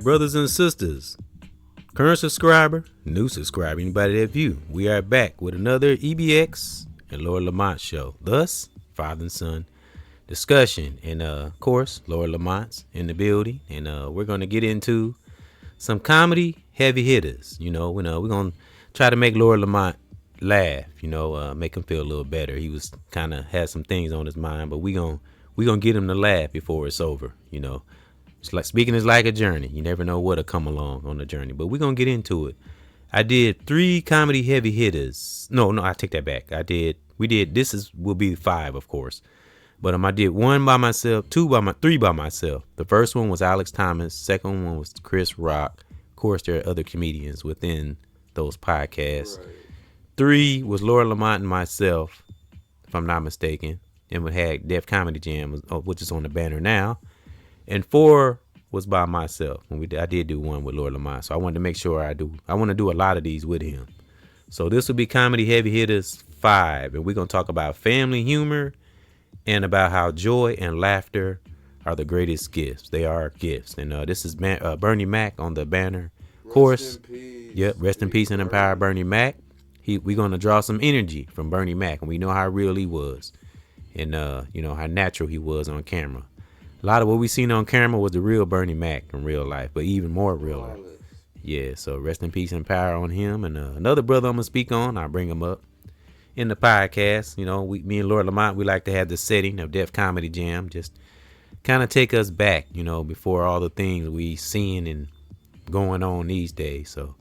brothers and sisters, current subscriber, new subscriber, anybody that view, we are back with another EBX and Lord Lamont show. Thus, father and son discussion. And of course, Lord Lamont's in the building, and we're going to get into some comedy heavy hitters. We're going to try to make Lord Lamont laugh, make him feel a little better. He was kind of had some things on his mind, but we gonna get him to laugh before it's over. It's like speaking is like a journey. You never know what'll come along on the journey, but we're gonna get into it. I did 3 comedy heavy hitters. No, I take that back. We did will be 5, of course, but I did 1 by myself, 3 by myself. The first one was Alex Thomas. Second one was Chris Rock. Of course, there are other comedians within those podcasts. Right. 3 was Lord Lamont and myself, if I'm not mistaken, and we had Def Comedy Jam, which is on the banner now. And 4 was by myself. I did do 1 with Lord Lamont, so I wanted to make sure I want to do a lot of these with him. So this will be Comedy Heavy Hitters 5, and we're going to talk about family humor and about how joy and laughter are the greatest gifts. They are gifts. And this is Bernie Mac on the banner. Of course, yep, rest in peace and empower Bernie Mac. We're going to draw some energy from Bernie Mac, and we know how real he was and, how natural he was on camera. A lot of what we seen on camera was the real Bernie Mac in real life, but even more real life. Yeah, so rest in peace and power on him. And another brother I'm going to speak on, I'll bring him up in the podcast. Me and Lord Lamont, we like to have the setting of Def Comedy Jam, just kind of take us back, before all the things we seeing and going on these days. So,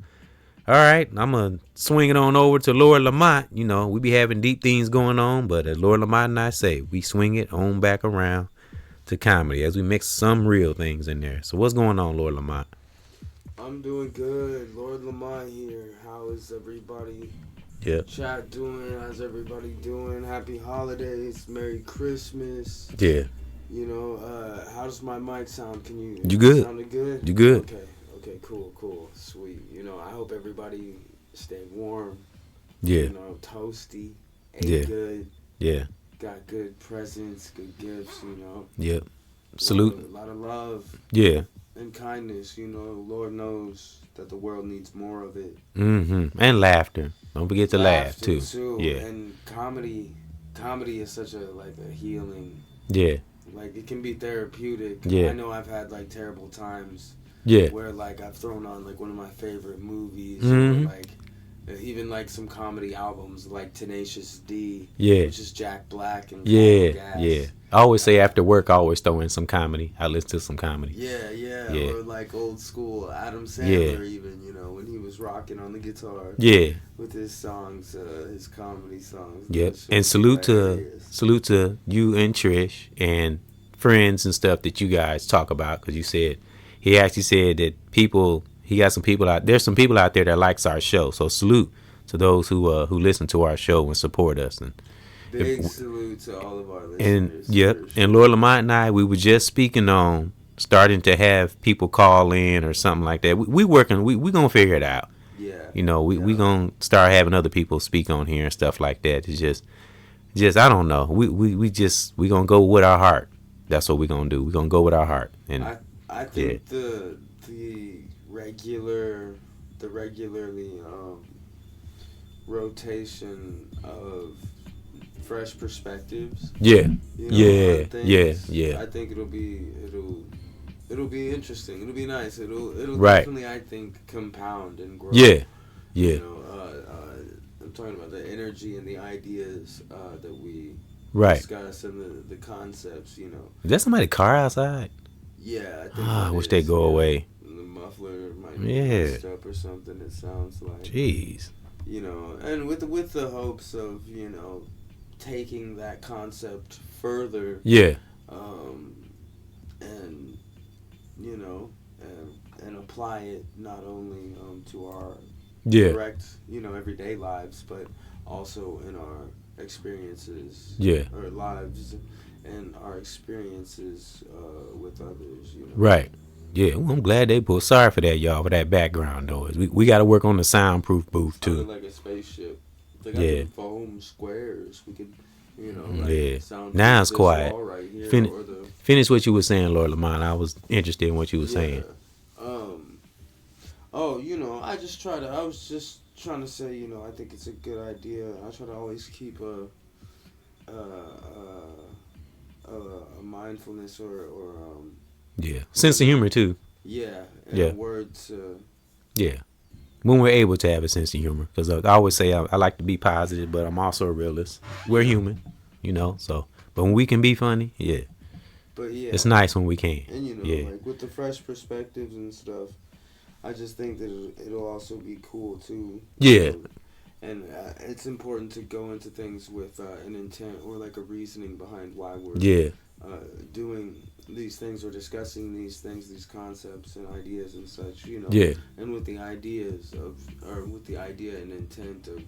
all right, I'm going to swing it on over to Lord Lamont. We be having deep things going on, but as Lord Lamont and I say, we swing it on back around to comedy as we mix some real things in there. So what's going on, Lord Lamont? I'm doing good. Lord Lamont here. How is everybody? Yeah. Chat doing? How's everybody doing? Happy holidays. Merry Christmas. Yeah. How does my mic sound? You good? Sounding good? You good? Okay, cool. Sweet. I hope everybody stay warm. Yeah. Toasty. Ate good. Yeah. Got good presents, good gifts, Yep. Salute. A lot of love. Yeah. And kindness, Lord knows that the world needs more of it. Mm-hmm. And laughter. Don't forget to laugh too. Yeah. And comedy is such a healing. Yeah. It can be therapeutic. Yeah. I know I've had terrible times. Yeah. Where I've thrown on one of my favorite movies, mm-hmm. or even some comedy albums like Tenacious D, yeah, which is Jack Black and Gas. Yeah. I always say after work I always throw in some comedy. I listen to some comedy. Yeah. Or old school Adam Sandler, even when he was rocking on the guitar. Yeah. With his songs, his comedy songs. Yep. And salute to you and Trish and friends and stuff that you guys talk about, because he actually said that he got some people out. There's some people out there that likes our show. So salute to those who listen to our show and support us. And big salute to all of our listeners. And Lord Lamont and I, we were just speaking on starting to have people call in or something like that. We working. We gonna figure it out. Yeah. We gonna start having other people speak on here and stuff like that. It's just I don't know. We gonna go with our heart. That's what we gonna do. We gonna go with our heart. And I think the regularly rotation of fresh perspectives. Yeah. I think it'll be interesting. It'll be nice. It'll definitely, I think, compound and grow. Yeah. I'm talking about the energy and the ideas that we discuss and the concepts. Is that somebody's car outside? Yeah, I think I wish they'd go away. The muffler might be messed up or something, it sounds like. Jeez. And with the hopes of, taking that concept further. Yeah. And, and apply it not only to our direct, everyday lives, but also in our experiences. Yeah. Or lives and our experiences with others, Right. Yeah, well, I'm glad they put. Sorry for that, y'all, for that background noise. We got to work on the soundproof booth too. Sounded like a spaceship. They got foam squares. We could, sound now it's quiet. Right here, Finish what you were saying, Lord Lamont. I was interested in what you were saying. Oh, I just try to. I was just trying to say, I think it's a good idea. I try to always keep a mindfulness or yeah, sense of humor too. Yeah, and yeah, words. Yeah, when we're able to have a sense of humor, because I always say I like to be positive, but I'm also a realist. We're human, So, but when we can be funny, yeah. But yeah, it's nice when we can. And yeah. like with the fresh perspectives and stuff, I just think that it'll also be cool too. Yeah. And it's important to go into things with an intent or like a reasoning behind why we're doing these things or discussing these things, these concepts and ideas and such, Yeah. And with the with the idea and intent of,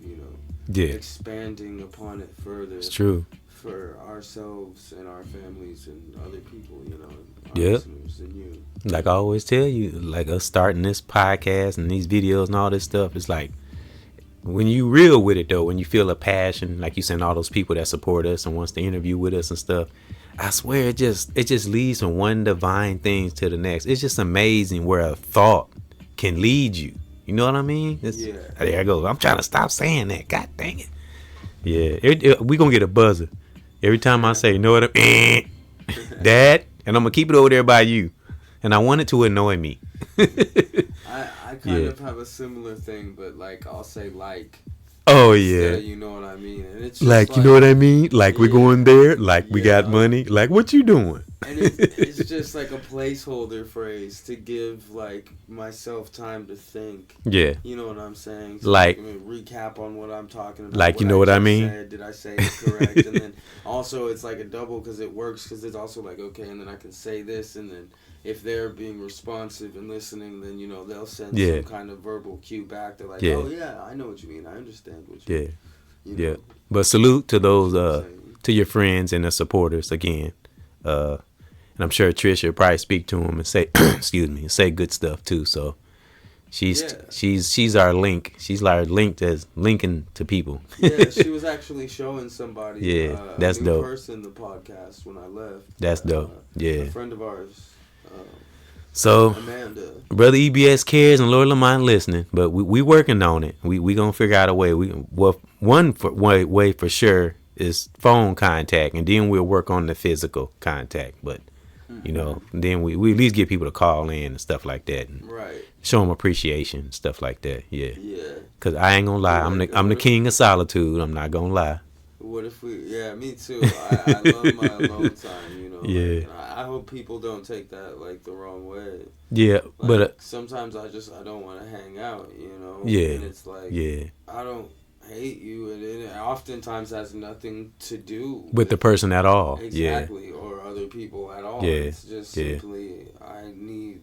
yeah, expanding upon it further. It's true. For ourselves and our families and other people, our yep. listeners and you. Like I always tell you, like us starting this podcast and these videos and all this stuff, it's like, when you real with it though, when you feel a passion, like you saying, all those people that support us and wants to interview with us and stuff, I swear it just leads from one divine thing to the next. It's just amazing where a thought can lead you. You know what I mean? There I go. I'm trying to stop saying that. God dang it. Yeah, we gonna get a buzzer every time I say, you know what, Dad, and I'm gonna keep it over there by you, and I want it to annoy me. I kind of have a similar thing, but like I'll say like. Oh yeah. You know what I mean? And it's just like you know what I mean? Like we're going there, like we got money, like what you doing? And it's just like a placeholder phrase to give like myself time to think. Yeah. You know what I'm saying? So like recap on what I'm talking about. Like you know what I mean? Did I say it correct? And then also it's like a double because it works because it's also like okay, and then I can say this, and then if they're being responsive and listening, then they'll send some kind of verbal cue back. They're like, oh yeah, I know what you mean. I understand what you mean. Yeah. But salute to those to your friends and the supporters again. And I'm sure Trisha will probably speak to them and say, excuse me, say good stuff too. So she's our link. She's our link as linking to people. Yeah, she was actually showing somebody. Yeah, that's a new dope. person the podcast when I left. That's dope. Yeah, a friend of ours. So, Amanda. Brother EBXCARES and Lord Lamont listening, but we working on it. We gonna figure out a way. One way for sure is phone contact, and then we'll work on the physical contact. But then we at least get people to call in and stuff like that, and show them appreciation and stuff like that. Yeah. Cause I ain't gonna lie, I'm the king of solitude. I'm not gonna lie. What if we? Yeah, me too. I love my alone time. Yeah. Like, I hope people don't take that like the wrong way. Yeah, like, but sometimes I don't want to hang out. Yeah. And it's like I don't hate you, and it oftentimes has nothing to do with the person at all. Exactly, or other people at all. It's just simply I need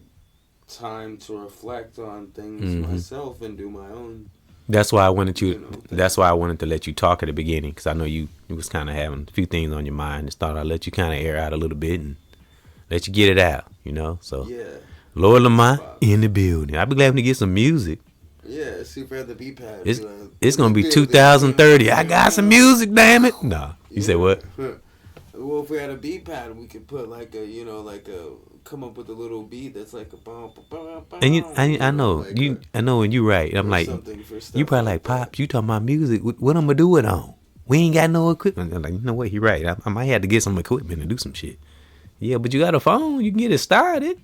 time to reflect on things myself and do my own. That's why I wanted That's why I wanted to let you talk at the beginning, because I know you was kind of having a few things on your mind. Just thought I'd let you kind of air out a little bit and let you get it out. So Lord Lamont in the building. I'd be glad to get some music. Yeah, super at the beat pad. It's gonna be 2030. I got some music, damn it. Nah, you say what? Well, if we had a beat pad, we could put like a come up with a little beat that's like a bum. And I know I know, and you're right. I'm like, you probably like, Pops, you talking about music? What I'm gonna do it on? We ain't got no equipment. I'm like, you know what? You're right. I might have to get some equipment and do some shit. Yeah, but you got a phone. You can get it started.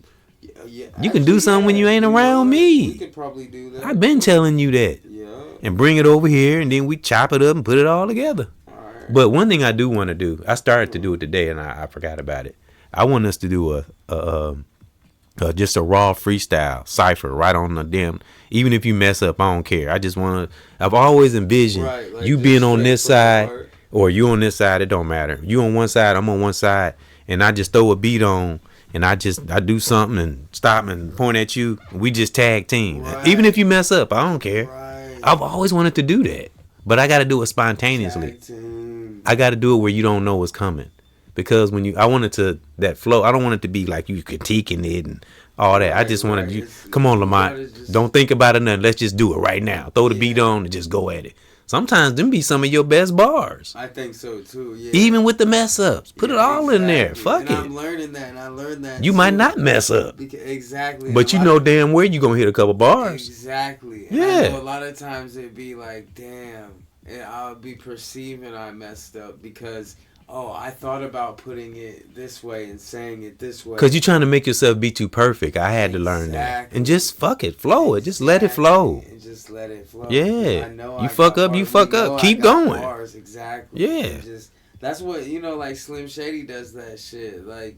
Yeah, you can do something when you ain't around me. We could probably do that. I've been telling you that. Yeah. And bring it over here, and then we chop it up and put it all together. Right. But one thing I do want to do, I started to do it today, and I forgot about it. I want us to do just a raw freestyle cipher right on the damn. Even if you mess up, I don't care. I just want to. I've always envisioned like you being on this side or you on this side. It don't matter. You on one side, I'm on one side, and I just throw a beat on. And I do something and stop and point at you. We just tag team. Right. Even if you mess up, I don't care. Right. I've always wanted to do that. But I got to do it spontaneously. I got to do it where you don't know what's coming. Because I want it to, that flow, I don't want it to be like you critiquing it and all that. I just wanted you, come on, Lamont. Don't think about it nothing. Let's just do it right now. Throw the beat on and just go at it. sometimes them be some of your best bars. I think so too. Yeah. Even with the mess ups, put it all in there. Fuck and it. I'm learning that, and I learned that. You might not mess up. Exactly. But you know damn well you gonna hit a couple bars. Exactly. And yeah. I know a lot of times it'd be like, damn, and I'll be perceiving I messed up because. Oh, I thought about putting it this way and saying it this way. Because you're trying to make yourself be too perfect. I had to learn that. And just fuck it. Flow it. Just let it flow. And just let it flow. Yeah. I know you fuck up, you fuck up. Keep going. Bars, exactly. Yeah. That's what, like Slim Shady does that shit. Like,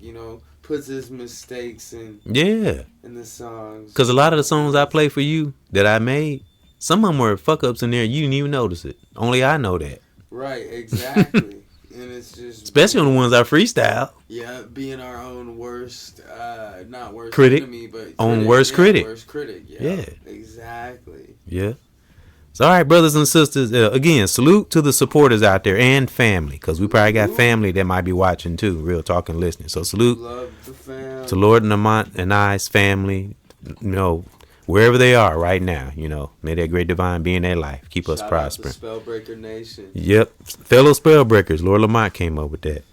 puts his mistakes in the songs. Because a lot of the songs I play for you that I made, some of them were fuck ups in there. You didn't even notice it. Only I know that. Right, exactly. And it's just especially on the ones I freestyle. Yeah, being our own worst, not worst critic, enemy, but worst critic. Worst critic. Yeah, exactly. Yeah. So, all right, brothers and sisters. Again, salute to the supporters out there and family, because we probably got family that might be watching too. Real talk and listening. So salute to Lord Lamont and I's family. Wherever they are right now, may that great divine be in their life. Keep us prospering. Spellbreaker Nation. Yep. Fellow spellbreakers. Lord Lamont came up with that.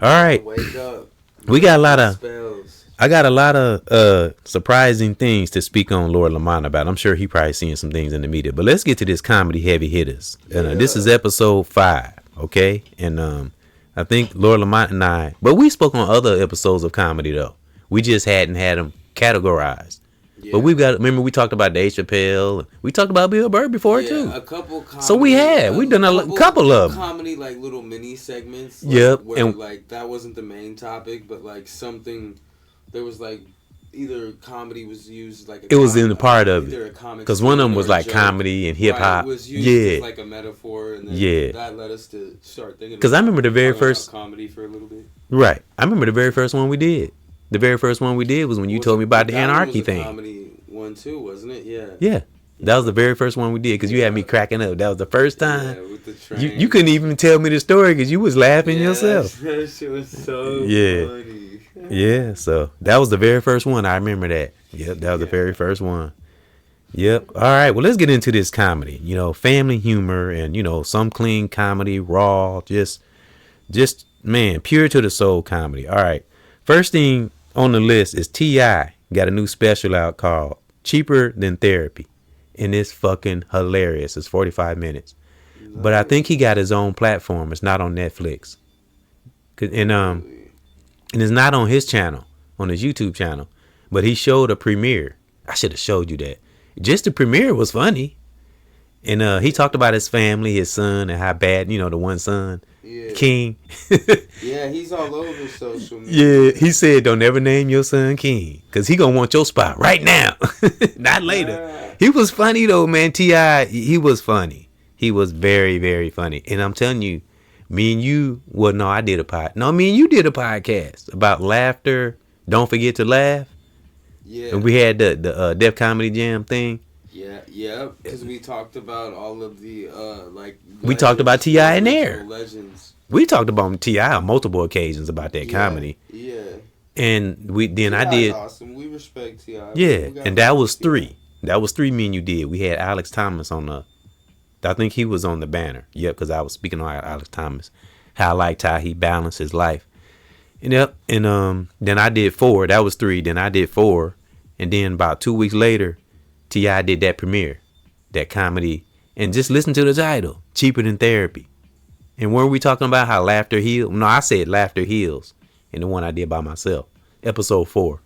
All right. Wake up. We got a lot of spells. I got a lot of surprising things to speak on Lord Lamont about. I'm sure he probably seeing some things in the media. But let's get to this comedy heavy hitters. And this is episode 5, okay? And I think Lord Lamont and I, but we spoke on other episodes of comedy though. We just hadn't had them categorized. Yeah. But remember we talked about Dave Chappelle. We talked about Bill Burr before too. A couple comedy, so we've done a couple of them. Comedy, like little mini segments. Yep. Where like that wasn't the main topic, but like something, there was like either comedy was used like it was in the part of it. Because one of them was like comedy and hip hop. Right, it was used as like a metaphor, and then that led us to start thinking. Because I remember the very first comedy for a little bit. Right. I remember the very first one we did. The very first one we did was when you told me about the anarchy thing. Comedy one too, wasn't it? Yeah. Yeah. That was the very first one we did because you had me cracking up. That was the first time. Yeah, with the train. You couldn't even tell me the story because you was laughing yourself. That shit was so funny. Yeah. So that was the very first one. I remember that. Yep. That was the very first one. Yep. All right. Well, let's get into this comedy. Family humor and some clean comedy, raw, just man, pure to the soul comedy. All right. First thing on the list is T.I. got a new special out called Cheaper Than Therapy. And it's fucking hilarious. It's 45 minutes. But I think he got his own platform. It's not on Netflix. And it's not on his channel, on his YouTube channel. But he showed a premiere. I should have showed you that. Just the premiere was funny. And he talked about his family, his son, and how bad, the one son. Yeah. King. Yeah, he's all over social media. Yeah, he said don't ever name your son King because he gonna want your spot right now, not later. He was funny though, man. T.I., he was funny. He was very, very funny. And I'm telling you, me and you, me and you did a podcast about laughter. Don't forget to laugh. Yeah. And we had the Def Comedy Jam thing. Yeah, because we talked about all of the we talked about T.I. in there. Legends. We talked about T.I. on multiple occasions about that comedy. Yeah. And I did. Awesome. We respect T.I. Yeah, and that was 3. That was 3 me and you did. We had Alex Thomas on I think he was on the banner. Yep, because I was speaking on Alex Thomas. How I liked how he balanced his life. And then I did 4. That was 3. Then I did 4. And then about 2 weeks later, T.I. did that premiere, that comedy, and just listen to the title, Cheaper Than Therapy. And weren't we talking about how laughter heals? No, I said laughter heals in the one I did by myself, episode 4.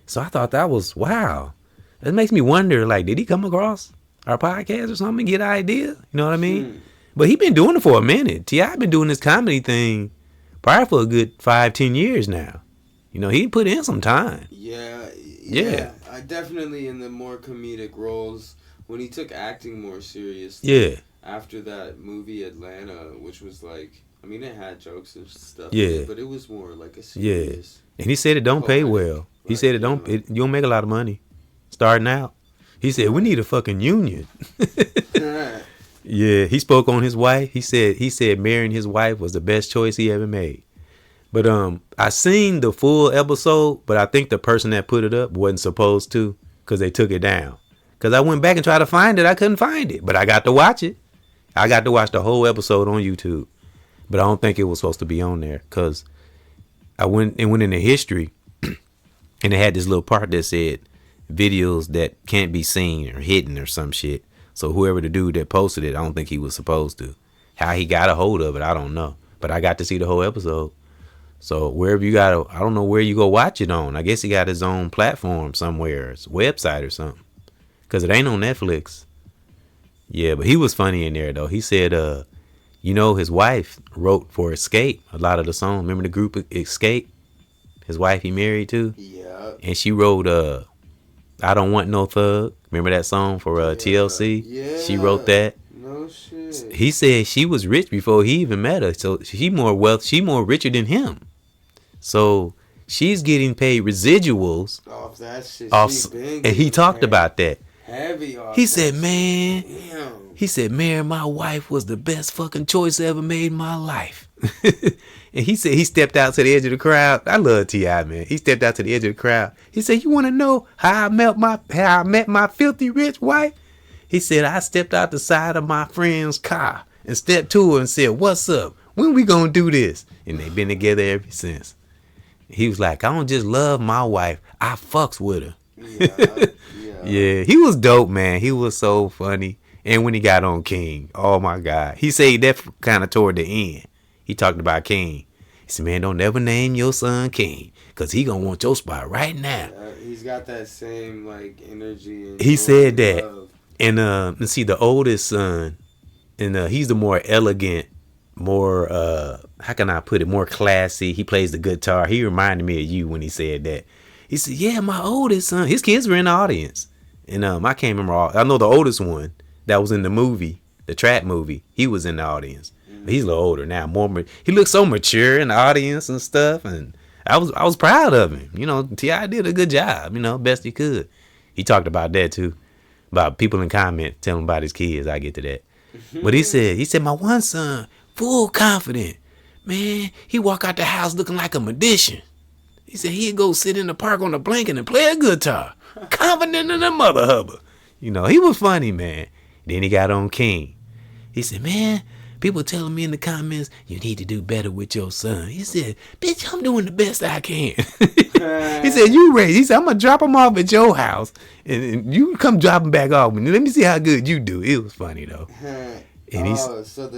So I thought that was, wow. That makes me wonder, did he come across our podcast or something and get an idea? You know what I mean? But he been doing it for a minute. T.I. been doing this comedy thing probably for a good 5-10 years now. He put in some time. Yeah. I definitely in the more comedic roles when he took acting more seriously. Yeah. After that movie Atlanta, which was it had jokes and stuff. Yeah. But it was more like a serious. Yeah. And he said it don't pay well. He said you don't make a lot of money starting out. He said we need a fucking union. Yeah. He spoke on his wife. He said marrying his wife was the best choice he ever made. But I seen the full episode, but I think the person that put it up wasn't supposed to because they took it down. Because I went back and tried to find it. I couldn't find it, but I got to watch it. I got to watch the whole episode on YouTube, but I don't think it was supposed to be on there because I went into history, and it had this little part that said videos that can't be seen or hidden or some shit. So whoever the dude that posted it, I don't think he was supposed to. How he got a hold of it, I don't know. But I got to see the whole episode. So wherever you got, I don't know where you go watch it on. I guess he got his own platform somewhere, his website or something. Because it ain't on Netflix. Yeah, but he was funny in there, though. He said, his wife wrote for Escape a lot of the songs. Remember the group Escape? His wife he married to? Yeah. And she wrote I Don't Want No Thug. Remember that song for TLC? Yeah. She wrote that. No shit. He said she was rich before he even met her. So she more richer than him. So she's getting paid residuals off that shit. And he talked about that. Heavy off. He said, man. Damn. He said, man, my wife was the best fucking choice I ever made in my life. And he said he stepped out to the edge of the crowd. I love T.I., man. He stepped out to the edge of the crowd. He said, you want to know how I met my filthy rich wife? He said, I stepped out the side of my friend's car and stepped to her and said, what's up? When we gonna do this? And they've been together ever since. He was like, I don't just love my wife, I fucks with her. Yeah, he was dope, man. He was so funny. And when he got on King, oh my God. He said that kind of toward the end. He talked about King. He said, man, don't ever name your son King, because he going to want your spot right now. He's got that same, like, energy. And he said that. Love. And let's see, the oldest son, and he's the more elegant, more, how can I put it, more classy. He plays the guitar. He reminded me of you when he said that. He said, yeah, my oldest son. His kids were in the audience. And I can't remember all. I know the oldest one that was in the movie, the Trap movie. He was in the audience. But he's a little older now. He looks so mature in the audience and stuff. And I was proud of him. T.I. did a good job. Best he could. He talked about that too. About people in comments telling about his kids. I get to that. But he said, my one son, full confident. Man, he walk out the house looking like a magician. He said he'd go sit in the park on a blanket and play a guitar. Confident in the mother hubba. He was funny, man. Then he got on King. He said, man, people telling me in the comments, you need to do better with your son. He said, bitch, I'm doing the best I can. He said, you ready? He said, I'm going to drop him off at your house. And you come drop him back off. And let me see how good you do. It was funny, though. And so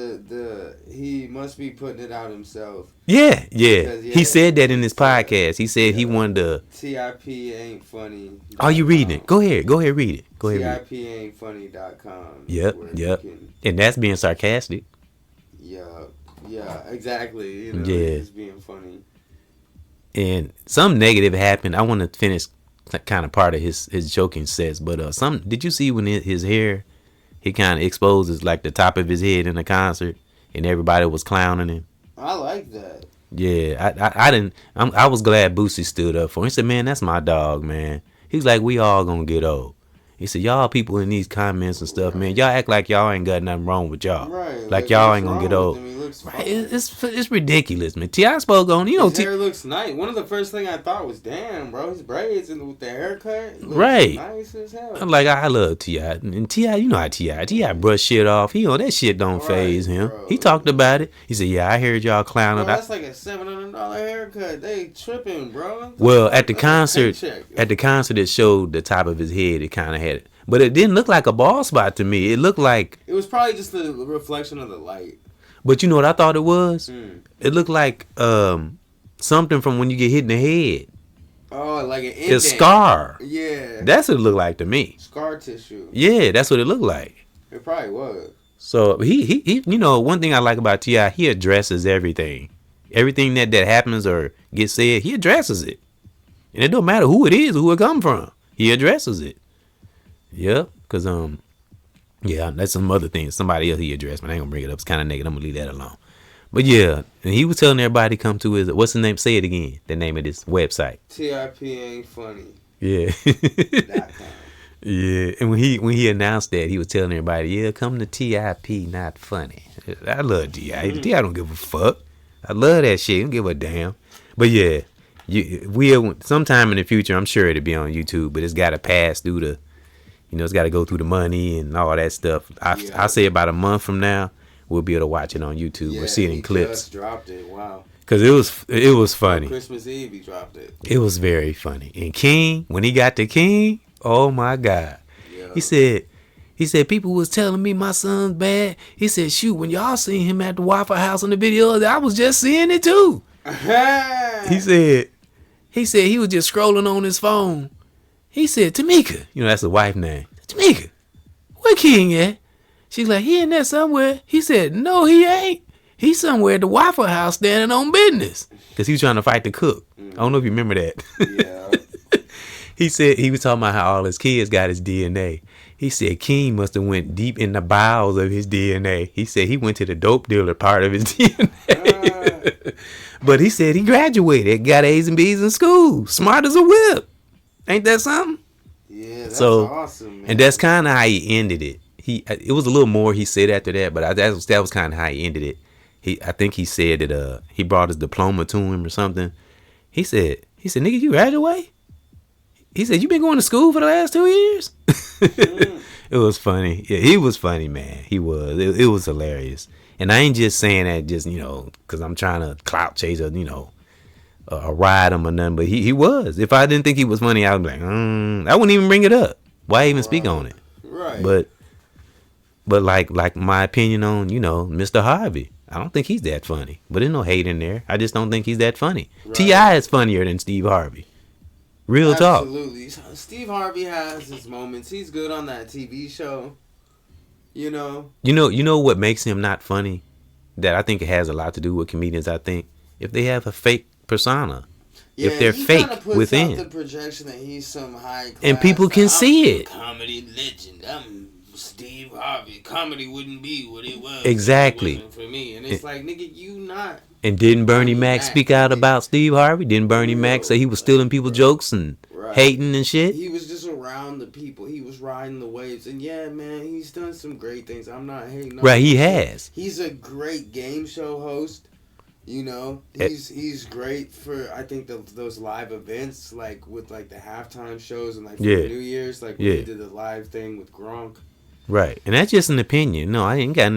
he must be putting it out himself. Yeah. He said that in his podcast. He said he wanted to. TIP ain't funny. Are you reading it? Go ahead, read it. TIP ain't funny.com. Yep. And that's being sarcastic. Yeah, exactly. It's being funny. And some negative happened. I want to finish kind of part of his joking sets, but did you see when his hair? He kind of exposes like the top of his head in the concert, and everybody was clowning him. I like that. Yeah, I didn't. I was glad Boosie stood up for him. He said, "Man, that's my dog, man." He's like, "We all gonna get old." He said, "Y'all people in these comments and stuff, man, y'all act like y'all ain't got nothing wrong with y'all. Right? Like y'all ain't gonna get old." Right? It's ridiculous, man. T.I. spoke on. His hair looks nice. One of the first things I thought was, damn, bro, his braids and with the haircut, right? Nice as hell. I'm like, I love T.I. And T.I., you know how T.I. brush shit off. That shit don't phase him. Bro. He talked about it. He said, "Yeah, I heard y'all clowning." Bro, that's like a $700 haircut. They tripping, bro. Well, at the concert, it showed the top of his head. It kind of had it, but it didn't look like a bald spot to me. It looked like it was probably just the reflection of the light. But you know what I thought it was? It looked like something from when you get hit in the head. Oh, like an indent. A scar. Yeah. That's what it looked like to me. Scar tissue. Yeah, that's what it looked like. It probably was. So he one thing I like about T.I., he addresses everything. Everything that happens or gets said, he addresses it. And it don't matter who it is or who it come from. He addresses it. Yep. Because yeah, that's some other things. Somebody else he addressed, but I ain't gonna bring it up. It's kind of negative. I'm gonna leave that alone. But yeah, and he was telling everybody to come to his, what's the name? Say it again. The name of this website. TIP ain't funny. Yeah. Yeah. And when he announced that, he was telling everybody, yeah, come to TIP, not funny. I love T.I. T.I. don't give a fuck. I love that shit. Don't give a damn. But yeah, sometime in the future, I'm sure it'll be on YouTube, but it's got to pass through the You know, it's got to go through the money and all that stuff. I say about a month from now, we'll be able to watch it on YouTube or see it in clips. Just dropped it. Wow. Cause it was funny. On Christmas Eve, he dropped it. It was very funny. And King, when he got to King, oh my God, he said people was telling me my son's bad. He said, shoot, when y'all seen him at the Waffle House on the video, I was just seeing it too. He said he was just scrolling on his phone. He said, Tamika, you know that's the wife name. Tamika, where King at? She's like, he in there somewhere. He said, no, he ain't. He's somewhere at the Waffle House standing on business. Because he was trying to fight the cook. I don't know if you remember that. Yeah. He said he was talking about how all his kids got his DNA. He said King must have went deep in the bowels of his DNA. He said he went to the dope dealer part of his DNA. But he said he graduated, got A's and B's in school. Smart as a whip. Ain't that something? Yeah, that's awesome, man. And that's kind of how he ended it. It was a little more he said after that, but that was kind of how he ended it. I think he said that he brought his diploma to him or something. He said, nigga, you graduate? He said, you been going to school for the last 2 years? It was funny. Yeah, he was funny, man. He was. It was hilarious. And I ain't just saying that just, because I'm trying to clout chase or, ride him or nothing. But he was. If I didn't think he was funny, I would be like, I wouldn't even bring it up. Why even speak on it? Right. But like my opinion on, Mr. Harvey. I don't think he's that funny. But there's no hate in there. I just don't think he's that funny. Right. T.I. is funnier than Steve Harvey. Real talk. Absolutely. Steve Harvey has his moments. He's good on that TV show. You know what makes him not funny? That I think it has a lot to do with comedians, I think. If they have a fake persona. Yeah, if they're fake within. Out the projection that he's some high class. And people can see it. Comedy legend. I'm Steve Harvey. Comedy wouldn't be what it was. Exactly. It wasn't for me. And it's like, nigga, you not. And didn't Bernie Mac speak out about Steve Harvey? Didn't Bernie Mac say he was stealing people's jokes and hating and shit? He was just around the people. He was riding the waves. And yeah, man, he's done some great things. I'm not hating on him. He has. He's a great game show host. He's great for, I think, those live events, like with like the halftime shows and like for New Year's, like when he did the live thing with Gronk. Right. And that's just an opinion. No, I ain't got,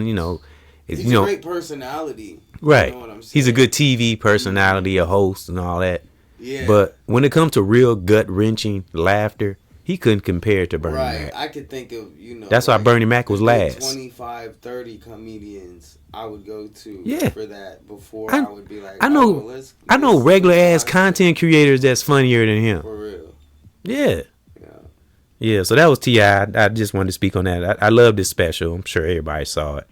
he's a great personality. Right. You know what I'm saying? He's a good TV personality, a host and all that. Yeah. But when it comes to real gut-wrenching laughter, he couldn't compare to Bernie Mac. I could think of, That's why Bernie Mac was last. 25, 30 comedians I would go to for that before I would be like, I know regular-ass content creators that's funnier than him. For real. Yeah. Yeah, so that was T.I. I just wanted to speak on that. I love this special. I'm sure everybody saw it.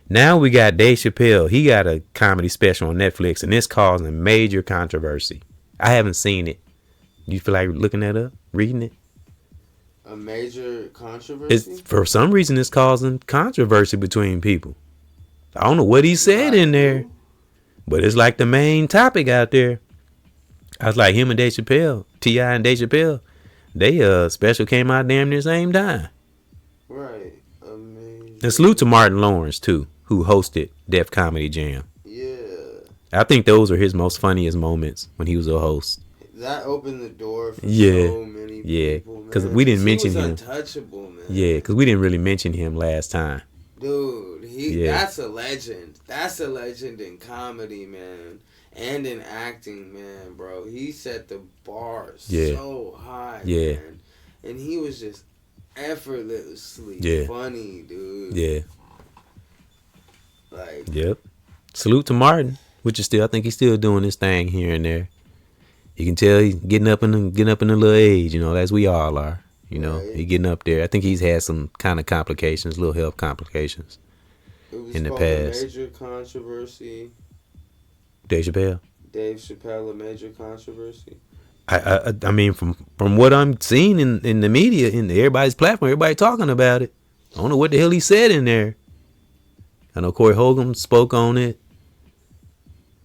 Now we got Dave Chappelle. He got a comedy special on Netflix, and it's causing major controversy. I haven't seen it. You feel like looking that up? Reading it? A major controversy? For some reason, it's causing controversy between people. I don't know what he said in there, but it's like the main topic out there. I was like, him and Dave Chappelle, T.I. and Dave Chappelle, they special came out damn near the same time. Right. Amazing. And salute to Martin Lawrence, too, who hosted Def Comedy Jam. Yeah. I think those are his most funniest moments when he was a host. That opened the door for so many people. Yeah, because we didn't mention him. Untouchable, man. Yeah, because we didn't really mention him last time. Dude, that's a legend. That's a legend in comedy, man. And in acting, man, bro. He set the bar so high, man. And he was just effortlessly funny, dude. Yeah. Like. Yep. Salute to Martin, which is I think he's still doing his thing here and there. You can tell he's getting up in a little age, as we all are. He getting up there. I think he's had some kind of complications, little health complications in the past. A major controversy. Dave Chappelle, a major controversy. I mean, from what I'm seeing in the media, in everybody's platform, everybody talking about it. I don't know what the hell he said in there. I know Corey Hogan spoke on it.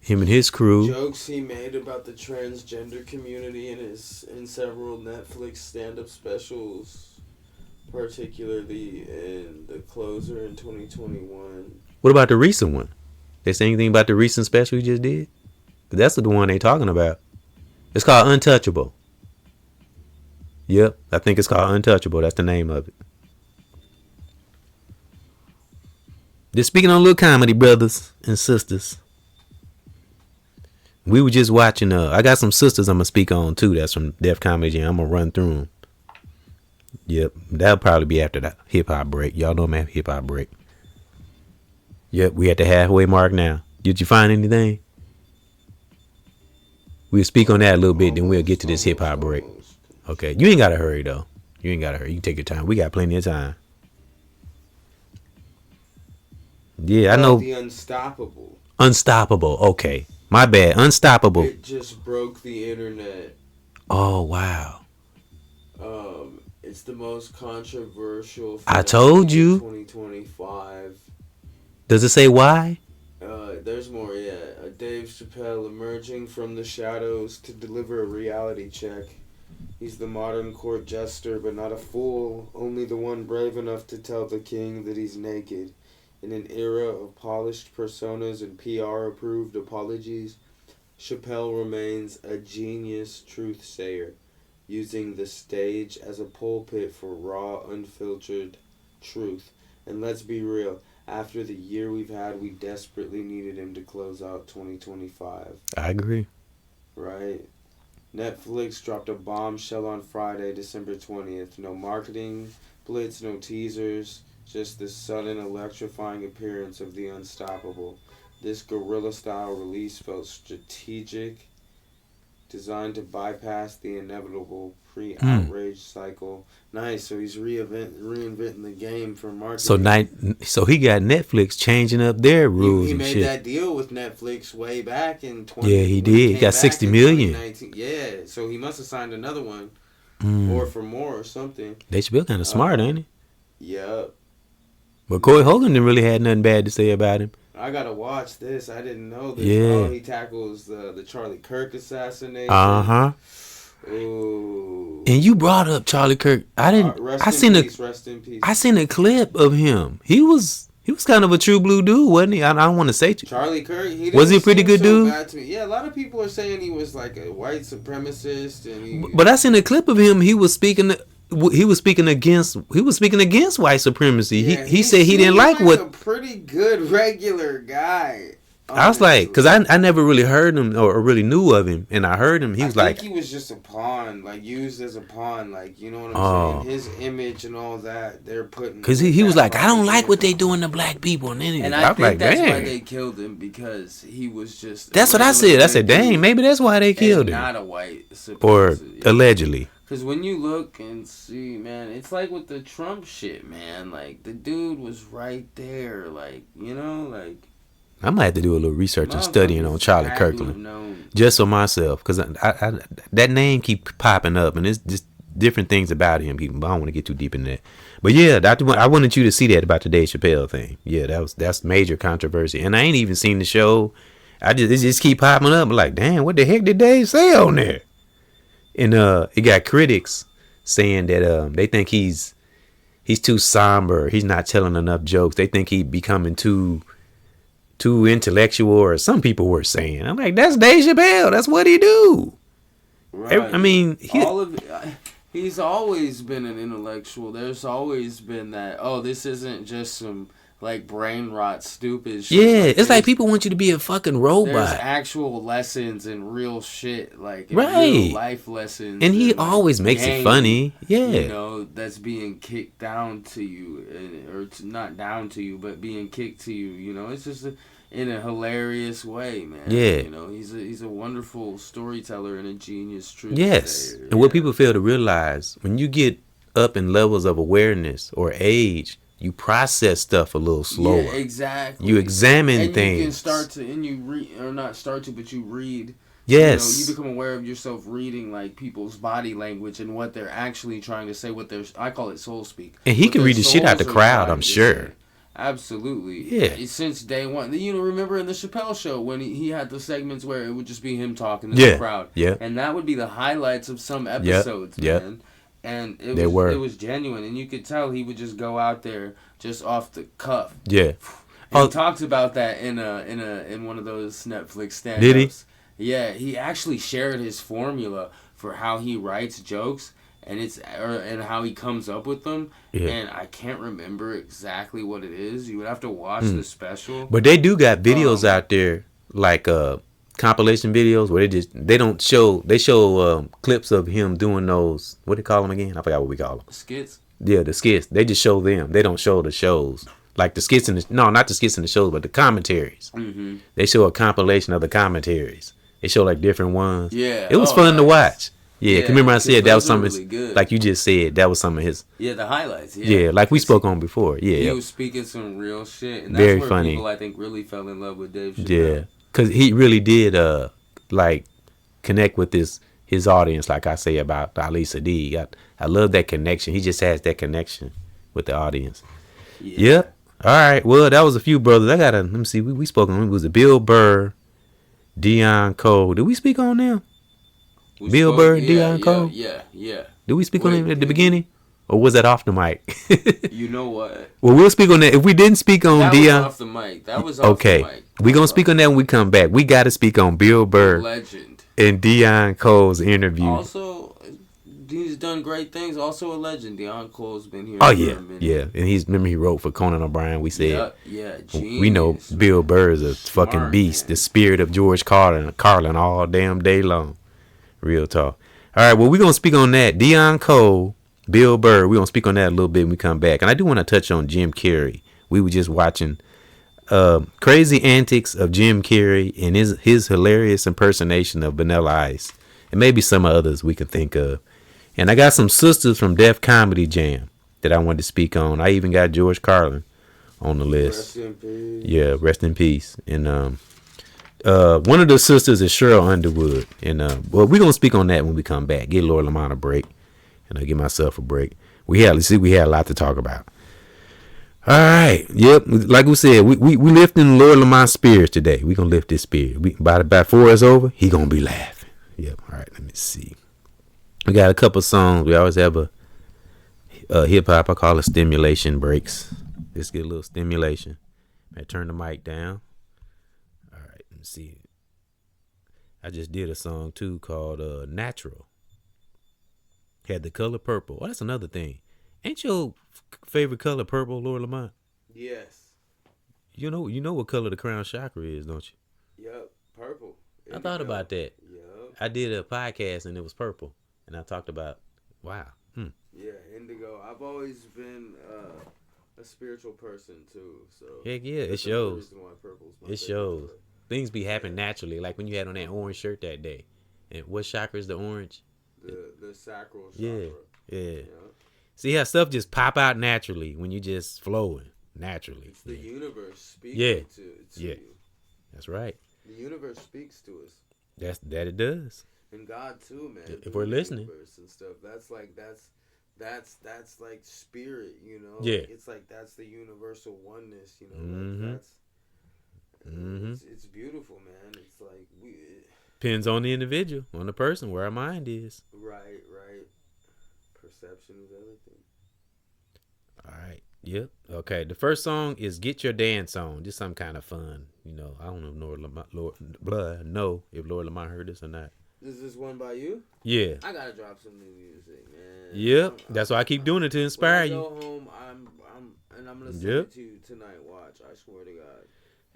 Him and his crew. Jokes he made about the transgender community in several Netflix stand-up specials, particularly in The Closer in 2021. What about the recent one? They say anything about the recent special he just did? That's the one they talking about. It's called Untouchable. Yep. I think it's called Untouchable. That's the name of it. Just speaking on a little comedy, brothers and sisters. We were just watching. I got some sisters I'm gonna speak on too. That's from Def Comedy Jam. I'm gonna run through them. Yep, that'll probably be after the hip hop break. Y'all know I'm at hip hop break. Yep, we at the halfway mark now. Did you find anything? We'll speak on that a little bit, then we'll get to this hip hop break. Okay, you ain't gotta hurry though. You ain't gotta hurry. You can take your time. We got plenty of time. Yeah, I know. The Unstoppable. Unstoppable. Okay, my bad. Unstoppable. It just broke the internet. Oh wow. It's the most controversial. I told you. 2025. Does it say why? There's more. Yeah, Dave Chappelle emerging from the shadows to deliver a reality check. He's the modern court jester, but not a fool. Only the one brave enough to tell the king that he's naked. In an era of polished personas and PR-approved apologies, Chappelle remains a genius truth-sayer, using the stage as a pulpit for raw, unfiltered truth. And let's be real, after the year we've had, we desperately needed him to close out 2025. I agree. Right? Netflix dropped a bombshell on Friday, December 20th. No marketing blitz, no teasers. Just the sudden electrifying appearance of the Unstoppable. This guerrilla-style release felt strategic, designed to bypass the inevitable pre-outrage cycle. Nice, so he's reinventing the game for marketing. So he got Netflix changing up their rules he and made shit. that deal with Netflix way back in 20. Yeah, he did. He got 60 million. Yeah, so he must have signed another one, or for more or something. They should be kind of smart, ain't he? Yep. But Corey Hogan didn't really have nothing bad to say about him. I gotta watch this. I didn't know this. Yeah. Oh, he tackles the Charlie Kirk assassination. Ooh. And you brought up Charlie Kirk. Rest in peace. I seen a clip of him. He was kind of a true blue dude, wasn't he? I don't want to say Charlie Kirk. Was he a pretty good dude? Bad to me. Yeah, a lot of people are saying he was like a white supremacist, but I seen a clip of him. He was speaking against white supremacy. Yeah, he said he didn't like what. A pretty good regular guy. I was like, because I never really heard him or really knew of him, and I heard him. He was like, he was just a pawn, like used as a pawn, like you know what I'm saying. His image and all that they're putting. Because he was like, I don't like what they doing to black people, and then I think like, that's dang. why they killed him, because he was just. That's what I said. I said, dang, maybe that's why they killed him. Not a white supremacist. Or allegedly. Because when you look and see, man, it's like with the Trump shit, man. Like the dude was right there, like you know, like. I might have to do a little research and studying on Charlie Kirkland, just for myself, because I that name keep popping up, and it's just different things about him. But I don't want to get too deep in that. But yeah, I wanted you to see that about the Dave Chappelle thing. Yeah, that's major controversy, and I ain't even seen the show. It just keep popping up. I'm like, damn, what the heck did Dave say on there? And it got critics saying that they think he's too somber. He's not telling enough jokes. They think he becoming too intellectual, or some people were saying. I'm like, that's Dave Chappelle. That's what he do. Right. I mean, he's always been an intellectual. There's always been that. Oh, this isn't just some like brain rot, stupid shit. Yeah, it's like people want you to be a fucking robot. There's actual lessons and real shit, like right. Real life lessons. And he always makes it funny. Yeah, you know, that's being kicked down to you, or not down to you, but being kicked to you. You know, it's just in a hilarious way, man. Yeah, you know, he's a wonderful storyteller and a genius truth. Yes, and what people fail to realize, when you get up in levels of awareness or age, you process stuff a little slower. Yeah, exactly. You examine and things. You can start to, and you read, or not start to, but you read. Yes. You become aware of yourself reading like people's body language and what they're actually trying to say. I call it soul speak. And he can read the shit out the crowd, I'm sure. Absolutely. Yeah. Since day one. You know, remember in the Chappelle show when he had the segments where it would just be him talking to the crowd. Yeah. And that would be the highlights of some episodes, man. And it was genuine, and you could tell he would just go out there just off the cuff. Yeah. He talked about that in one of those Netflix stand-ups. Did he? Yeah, he actually shared his formula for how he writes jokes, and how he comes up with them. Yeah. And I can't remember exactly what it is. You would have to watch the special. But they do got videos out there, like compilation videos where they show clips of him doing those, what do you call them again? I forgot what we call them. Skits? Yeah, the skits. They just show them. They don't show the shows. Like the skits not the skits in the shows, but the commentaries. Mm-hmm. They show a compilation of the commentaries. They show like different ones. Yeah. It was fun to watch. Yeah, remember I said that was some of his, like you just said, that was some of his. Yeah, the highlights. Yeah, like we spoke on before. Yeah, he was speaking some real shit, and that's very funny. People I think really fell in love with Dave Chappelle. Yeah, because he really did like connect with his audience, like I say about Ali Sadiq. I love that connection. He just has that connection with the audience. Yeah. Yep. All right. Well, that was a few brothers. Let me see. We spoke on. It was Bill Burr, Deion Cole. Did we speak on them? Bill Burr, Deion Cole? Yeah. Did we speak on him at the beginning? Or was that off the mic? You know what? Well, we'll speak on that. If we didn't speak on Deion. That was off the mic. That was off the mic. We're going to speak on that when we come back. We got to speak on Bill Burr. Legend. And Deion Cole's interview. Also, he's done great things. Also a legend. Deion Cole's been here for a minute. Yeah. And remember he wrote for Conan O'Brien. We said. Yeah, genius, we know Bill Burr is a fucking beast. Man. The spirit of George Carlin all damn day long. Real talk. All right, well, we're going to speak on that. Deion Cole, Bill Burr, we're going to speak on that a little bit when we come back. And I do want to touch on Jim Carrey. We were just watching crazy antics of Jim Carrey and his hilarious impersonation of Vanilla Ice. And maybe some others we can think of. And I got some sisters from Def Comedy Jam that I wanted to speak on. I even got George Carlin on the list. Rest in peace. Yeah, rest in peace. And one of the sisters is Cheryl Underwood, and we're gonna speak on that when we come back. Get Lord Lamont a break, and I'll give myself a break. We had a lot to talk about. All right, yep. Like we said, we lifting Lord Lamont's spirits today. We gonna lift his spirit. By before it's over, he gonna be laughing. Yep. All right. Let me see. We got a couple songs. We always have a hip hop. I call it stimulation breaks. Just get a little stimulation. I turn the mic down. See, I just did a song too called Natural. Had the color purple. Oh, that's another thing. Ain't your favorite color purple, Lord Lamont? Yes. You know what color the crown chakra is, don't you? Yep, purple. Indigo. I thought about that. Yep. I did a podcast and it was purple, and I talked about Yeah, indigo. I've always been a spiritual person too. So heck yeah, it shows. It shows. Color. Things be happening naturally, like when you had on that orange shirt that day. And what chakra is the orange? The sacral chakra. Yeah. See how stuff just pop out naturally when you just flowing naturally. It's the universe speaking to you. That's right. The universe speaks to us. That it does. And God too, man. If we're listening. And stuff. That's like spirit, you know. Yeah. It's like that's the universal oneness, you know. Mm-hmm. It's beautiful, man. It's like depends on the individual, on the person, where our mind is. Right. Perception is everything. All right. Yep. Okay. The first song is "Get Your Dance On." Just some kind of fun. I don't know if Lord Lamont heard this or not. Is this one by you? Yeah. I gotta drop some new music, man. Yep. That's why I keep doing it to inspire you. When I go home, I'm gonna send it to you tonight. Watch. I swear to God.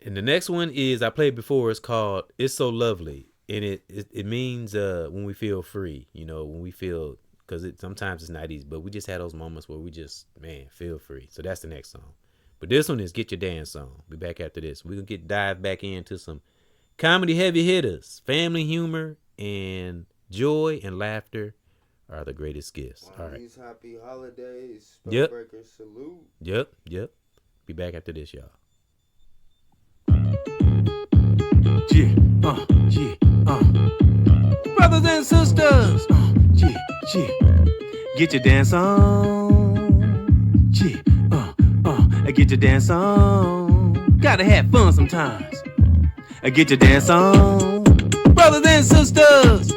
And the next one is I played before. It's called "It's So Lovely," and it means when we feel free. When we feel, because sometimes it's not easy, but we just had those moments where we just feel free. So that's the next song. But this one is "Get Your Dance On." Be back after this. We're gonna dive back into some comedy heavy hitters, family humor, and joy and laughter are the greatest gifts. All right. These happy holidays. Yep. Spellbreaker salute. Yep. Be back after this, y'all. Brothers and sisters, get your dance on. Get your dance on. Gotta have fun sometimes. Get your dance on. Brothers and sisters,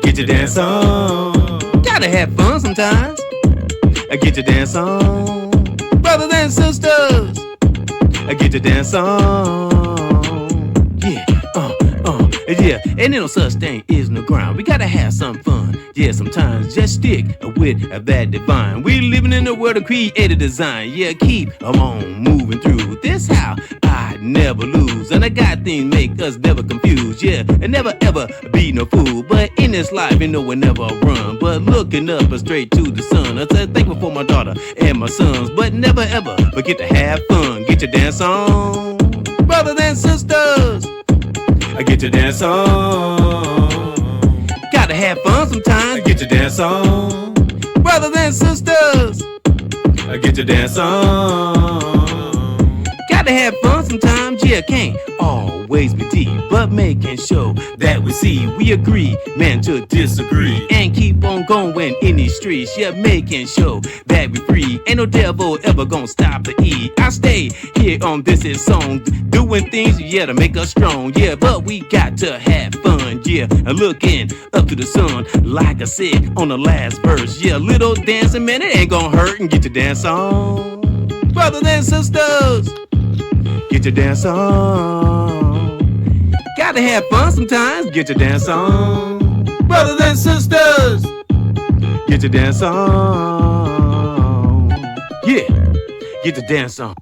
get your dance on. Gotta have fun sometimes. Get your dance on. Brothers and sisters, get your dance on. Yeah, and ain't no such thing is no ground. We gotta have some fun. Yeah, sometimes just stick with that divine. We living in a world of creative design. Yeah, keep on moving through. This how I never lose. And I got things make us never confused. Yeah, and never ever be no fool. But in this life, you know we never run. But looking up and straight to the sun. I said thankful for my daughter and my sons. But never ever forget to have fun. Get your dance on, brothers and sisters. Get your dance on. Gotta have fun sometimes. Get your dance on, brothers and sisters. Get your dance on. Gotta have fun sometimes. Yeah, can't always be deep, but making sure that we see we agree, man, to disagree, and keep on going in these streets. Yeah, making sure that we free. Ain't no devil ever gonna stop the E. I stay here on this is song, doing things, yeah, to make us strong. Yeah, but we got to have fun. Yeah, looking up to the sun, like I said on the last verse. Yeah, little dancing, man, it ain't gonna hurt. And get your dance on, brothers and sisters. Get your dance on. Gotta have fun sometimes. Get your dance on, brothers and sisters. Get your dance on. Yeah, get your dance on.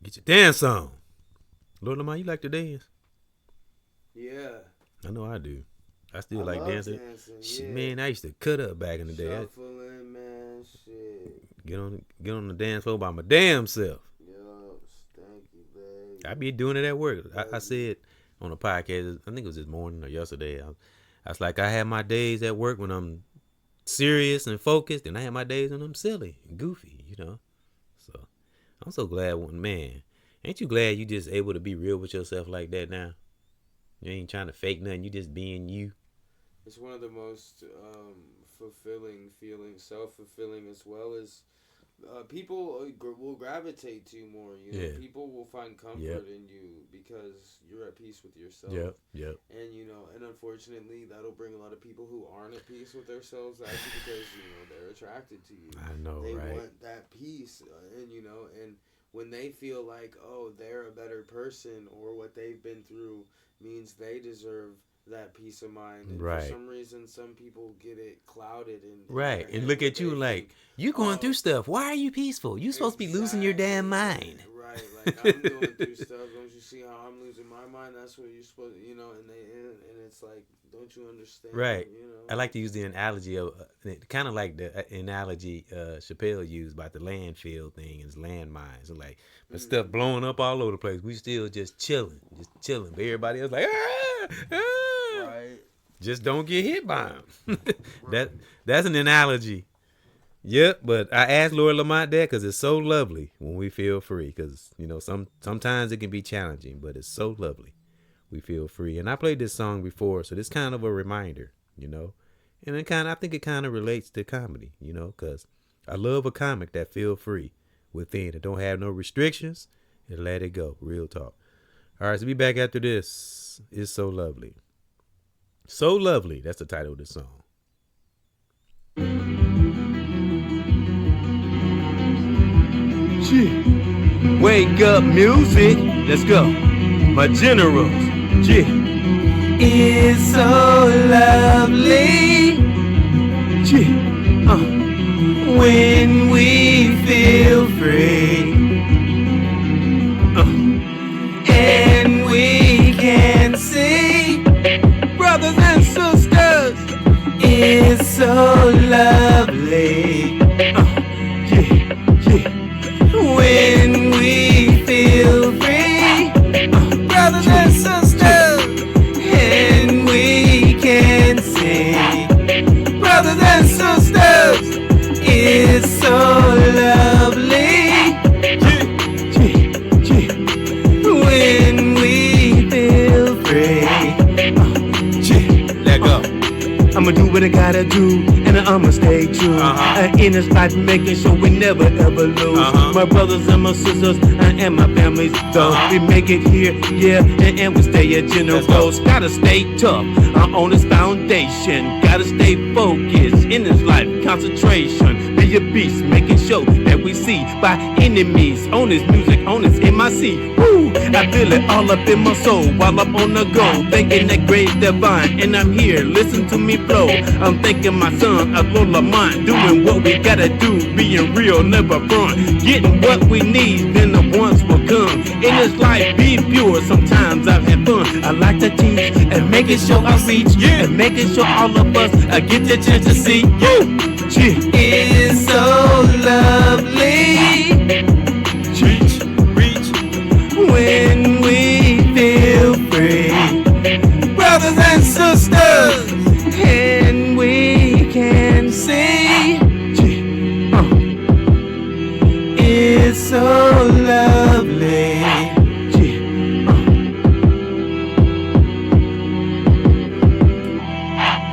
Get your dance on. Lord Lamont, you like to dance? Yeah. I know I do. I still like love dancing. yeah. Man, I used to cut up back in the day. Shuffling, man, shit. Get on the dance floor by my damn self. Yo, thank you, baby. I be doing it at work. I said on a podcast, I think it was this morning or yesterday. I was like, I have my days at work when I'm serious and focused, and I have my days when I'm silly and goofy, you know. So I'm so glad, man. Ain't you glad you just able to be real with yourself like that now? You ain't trying to fake nothing. You just being you. It's one of the most fulfilling feelings, self-fulfilling as well as people will gravitate to you more. You know, Yeah. people will find comfort in you because you're at peace with yourself. Yep. And you know, and unfortunately, that'll bring a lot of people who aren't at peace with themselves actually because you know they're attracted to you. I know, they right? want that peace, and you know, and when they feel like they're a better person or what they've been through means they deserve that peace of mind. And right. For some reason, some people get it clouded and right. And look at you like you going through stuff. Why are you peaceful? You supposed to be losing your damn mind. Right. Like I'm going through stuff. Don't you see how I'm losing my mind? That's what you're supposed to, you know. And it's like, don't you understand? Right. You know? I like to use the analogy of kind of like the analogy Chappelle used about the landfill thing and landmines and like the stuff blowing up all over the place. We still just chilling. But everybody else like, Right. Just don't get hit by them. That's an analogy. Yep, but I asked Lord Lamont that because it's so lovely when we feel free. Because you know, sometimes it can be challenging, but it's so lovely. We feel free, and I played this song before, so this kind of a reminder, you know. And I think it kind of relates to comedy, you know, because I love a comic that feel free within, that don't have no restrictions, and let it go. Real talk. All right, so be back after this. It's so lovely. So lovely. That's the title of the song. Shit. Wake up music. Let's go. My generals. Yeah. It's so lovely. Yeah. When we feel free. And we can see. Brothers and sisters. It's so lovely. When we feel free, brothers and sisters, and we can sing. Brothers and sisters, it's so lovely. When we feel free, let go. I'ma do what I gotta do, and I'ma stay true. In this life, making sure we never ever lose. My brothers and my sisters, and my families, though. We make it here, yeah, and we stay at General Post. Gotta stay tough on this foundation. Gotta stay focused in this life, concentration. Be a beast, making sure that we see by enemies on this music, on this MIC. Woo! I feel it all up in my soul while I'm on the go, thinking that great divine, and I'm here, listen to me flow. I'm thinking my son, Lord Lamont, doing what we gotta do, being real, never front, getting what we need, then the wants will come. In this life, be pure, sometimes I've had fun. I like to teach and making sure I reach, and making sure all of us get the chance to see you. It's so lovely. Reach when we feel free, brothers and sisters, and we can see. It's so lovely.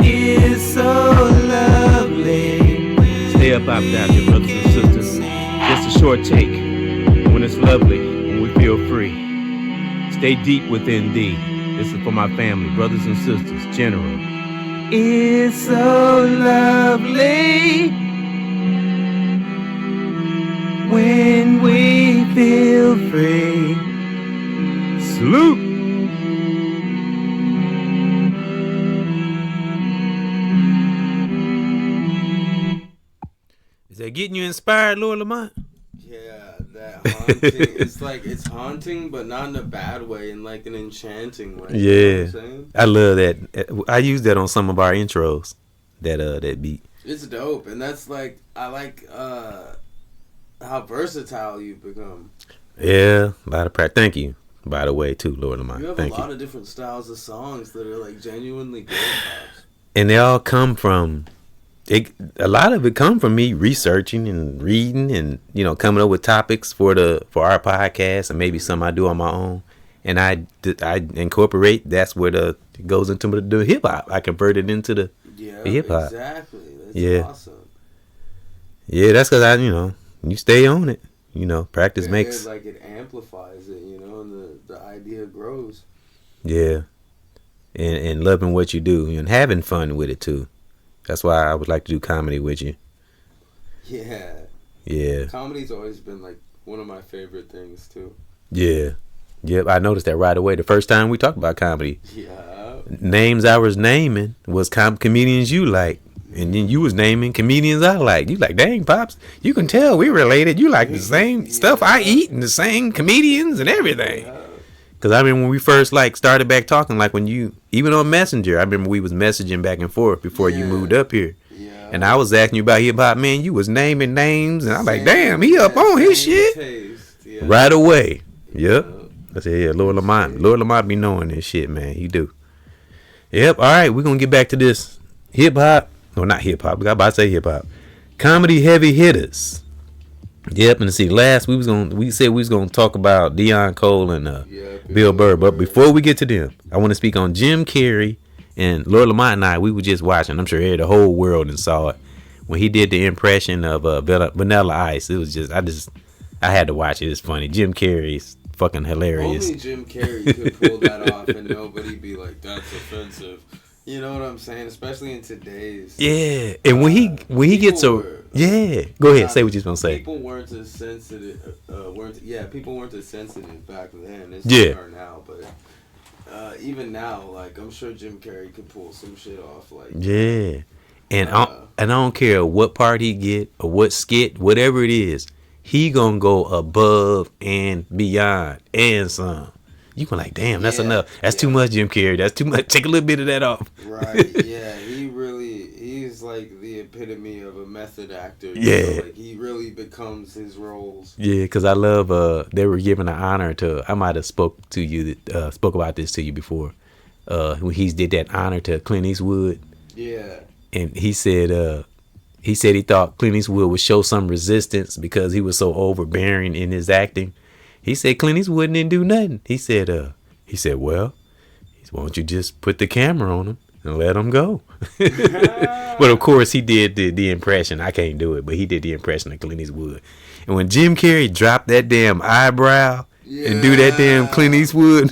It's so lovely. Stay up out there, brothers and sisters. Just a short take when it's lovely, when we feel free. Stay deep within thee. This is for my family, brothers and sisters, general. It's so lovely when we feel free. Salute. Is that getting you inspired, Lord Lamont? Yeah, that haunting. It's haunting, but not in a bad way, in like an enchanting way. Yeah, you know what I'm saying? I love that. I use that on some of our intros. That beat. It's dope, and that's like I like how versatile you've become. Yeah, a lot of practice. Thank you, by the way, too, Lord Lamont. You have Thank a lot of different styles of songs that are like genuinely good pops. And they all come from. A lot of it come from me researching and reading and coming up with topics for our podcast and maybe some I do on my own, and I incorporate. That's where it goes into the hip hop. I convert it into the hip hop. Exactly. That's awesome. Yeah, that's because you stay on it. Practice makes like it amplifies it. And the idea grows. Yeah, and loving what you do and having fun with it too. That's why I would like to do comedy with you. Yeah. Yeah. Comedy's always been like one of my favorite things too. Yeah. Yep, I noticed that right away. The first time we talked about comedy. Yeah. Names I was naming was comedians you like. And then you was naming comedians I like. You like, dang, Pops, you can tell we related. You like the same stuff I eat and the same comedians and everything. Yeah. Because I remember when we first started back talking, like when you, even on Messenger, I remember we was messaging back and forth before you moved up here. Yeah. And I was asking you about hip hop, man. You was naming names, and I'm like, damn, he up on his shit right away. Yep. I said, yeah, Lord Lamont be knowing this shit, man. He do. Yep. All right, we're gonna get back to this hip hop. No, not hip hop. I about to say hip hop. Comedy heavy hitters. Yep, and see, last we said we was gonna talk about Deion Cole and Bill Burr, but before we get to them, I want to speak on Jim Carrey and Lord Lamont and I. We were just watching. I'm sure the whole world and saw it when he did the impression of Vanilla Ice. It was just I had to watch it. It's funny. Jim Carrey's fucking hilarious. Only Jim Carrey could pull that off, and nobody be like, "That's offensive." You know what I'm saying? Especially in today's. Yeah, and when he gets yeah, go ahead, say what you're gonna say. People weren't as sensitive. People weren't as sensitive back then as they are now. But even now, like I'm sure Jim Carrey could pull some shit off. Like and I don't care what part he get or what skit, whatever it is, he gonna go above and beyond and some. You can like, damn, that's enough. That's too much, Jim Carrey. That's too much. Take a little bit of that off. Right, yeah. He's like the epitome of a method actor. Yeah. Like he really becomes his roles. Yeah, because I love, they were giving an honor to, I might have spoke about this to you before, when he did that honor to Clint Eastwood. Yeah. And he said he thought Clint Eastwood would show some resistance because he was so overbearing in his acting. He said Clint Eastwood didn't do nothing. He said, well, why don't you just put the camera on him and let him go? But of course he did the impression. I can't do it, but he did the impression of Clint Eastwood. And when Jim Carrey dropped that damn eyebrow and do that damn Clint Eastwood,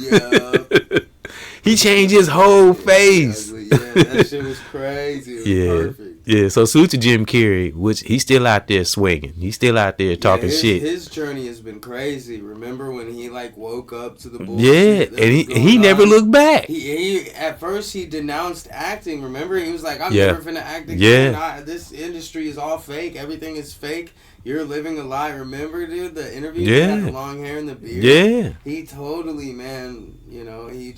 he changed his whole face. Yeah, that shit was crazy. It was perfect. Yeah, so salute to Jim Carrey, which he's still out there swinging. He's still out there talking shit. His journey has been crazy. Remember when he like woke up to the Yeah, bullshit? and he never looked back. He at first he denounced acting. Remember, he was like, "I'm Yeah. never finna act again. Yeah. This industry is all fake. Everything is fake. You're living a lie." Remember, dude, the interview? Yeah. He had the long hair and the beard. Yeah. He totally, man. You know, he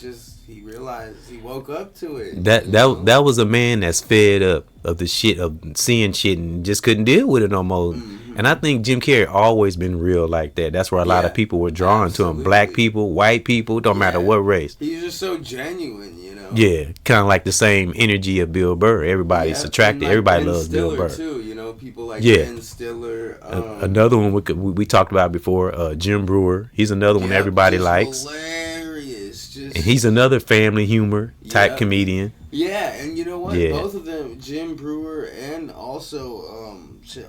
realized, he woke up to it. That was a man that's fed up of the shit of seeing shit and just couldn't deal with it no more. Mm-hmm. And I think Jim Carrey always been real like that. That's where a lot of people were drawn to him. Black people, white people, don't matter what race. He's just so genuine, you know. Yeah, kind of like the same energy of Bill Burr. Everybody's attracted. Like everybody loves Bill Burr too. You know, people like Ben Stiller. Another one we talked about before, Jim Brewer. He's another one everybody likes. Hilarious, and he's another family humor type comedian. Yeah, and you know what? Both of them, Jim Brewer and also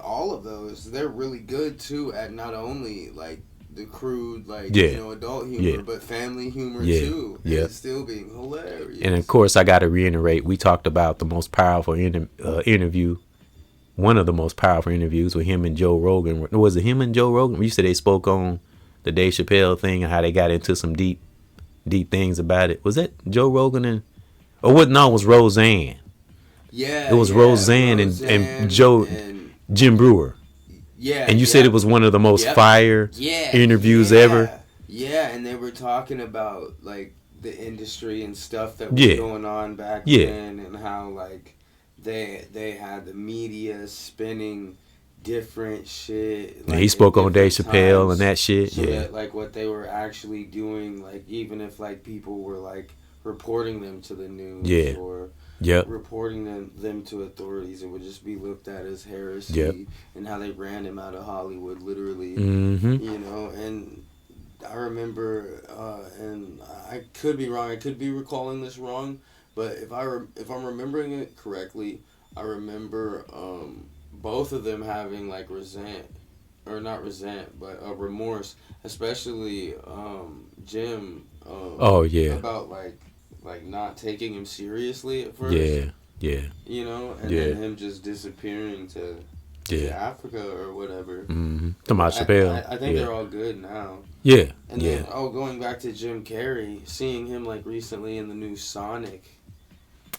all of those, they're really good too at not only like the crude, like you know, adult humor, but family humor too. And still being hilarious. And of course, I got to reiterate, we talked about the most powerful interview. One of the most powerful interviews with him and Joe Rogan. Was it him and Joe Rogan? You said they spoke on the Dave Chappelle thing and how they got into some deep things about it. Was that Joe Rogan and or what? No, it was Roseanne. Yeah, it was Roseanne and Joe and Jim Brewer. Yeah, and you said it was one of the most fire interviews ever. Yeah, and they were talking about like the industry and stuff that was going on back then, and how like they had the media spinning different shit. Like, he spoke on Dave Chappelle and that shit. So that, like what they were actually doing, like even if like people were like reporting them to the news or reporting them to authorities, it would just be looked at as heresy, and how they ran him out of Hollywood, literally. You know, and I remember, and I could be wrong, I could be recalling this wrong, but if I'm remembering it correctly, I remember both of them having like remorse, especially Jim. About like not taking him seriously at first. You know, and then him just disappearing to Africa or whatever. Tomas Chappelle. I think they're all good now. And then going back to Jim Carrey, seeing him like recently in the new Sonic.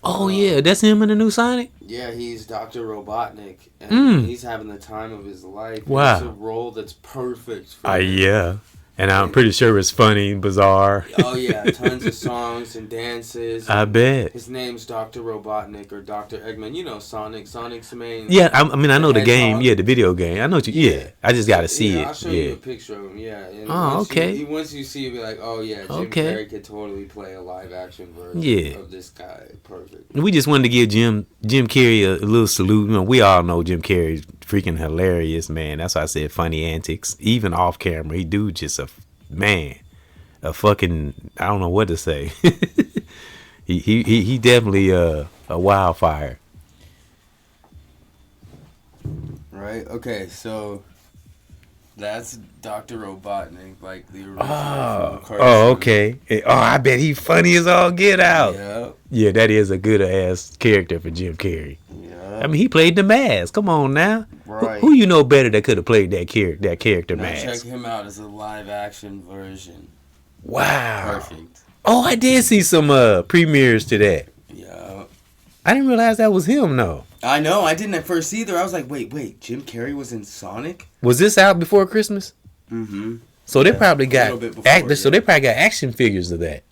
That's him in the new Sonic? Yeah, he's Dr. Robotnik, and he's having the time of his life. Wow. It's a role that's perfect for him. And I'm pretty sure it's funny, bizarre. Oh, yeah. Tons of songs and dances. I bet. His name's Dr. Robotnik or Dr. Eggman. You know Sonic. Sonic's the main... Yeah, I mean, I know the game. Yeah, the video game. I know what you... Yeah. I just got to see it. I'll show you a picture of him. Yeah. And once you see it, be like, oh, yeah, Jim Carrey could totally play a live-action version of this guy. Perfect. We just wanted to give Jim Carrey a little salute. You know, we all know Jim Carrey's freaking hilarious, man. That's why I said funny antics. Even off camera, he do just a fucking, I don't know what to say. he definitely a wildfire. Right. Okay. So that's Dr. Robotnik, like the original. Okay. I bet he funny as all get out. Yeah, that is a good ass character for Jim Carrey. I mean, he played the Mask. Come on now. Right. Who you know better that could have played that character now Mask? Check him out as a live action version. Wow. Perfect. Oh, I did see some premieres to that. Yeah. I didn't realize that was him, though. I know. I didn't at first either. I was like, wait. Jim Carrey was in Sonic? Was this out before Christmas? Mm-hmm. So they probably got actors. So they probably got action figures of that.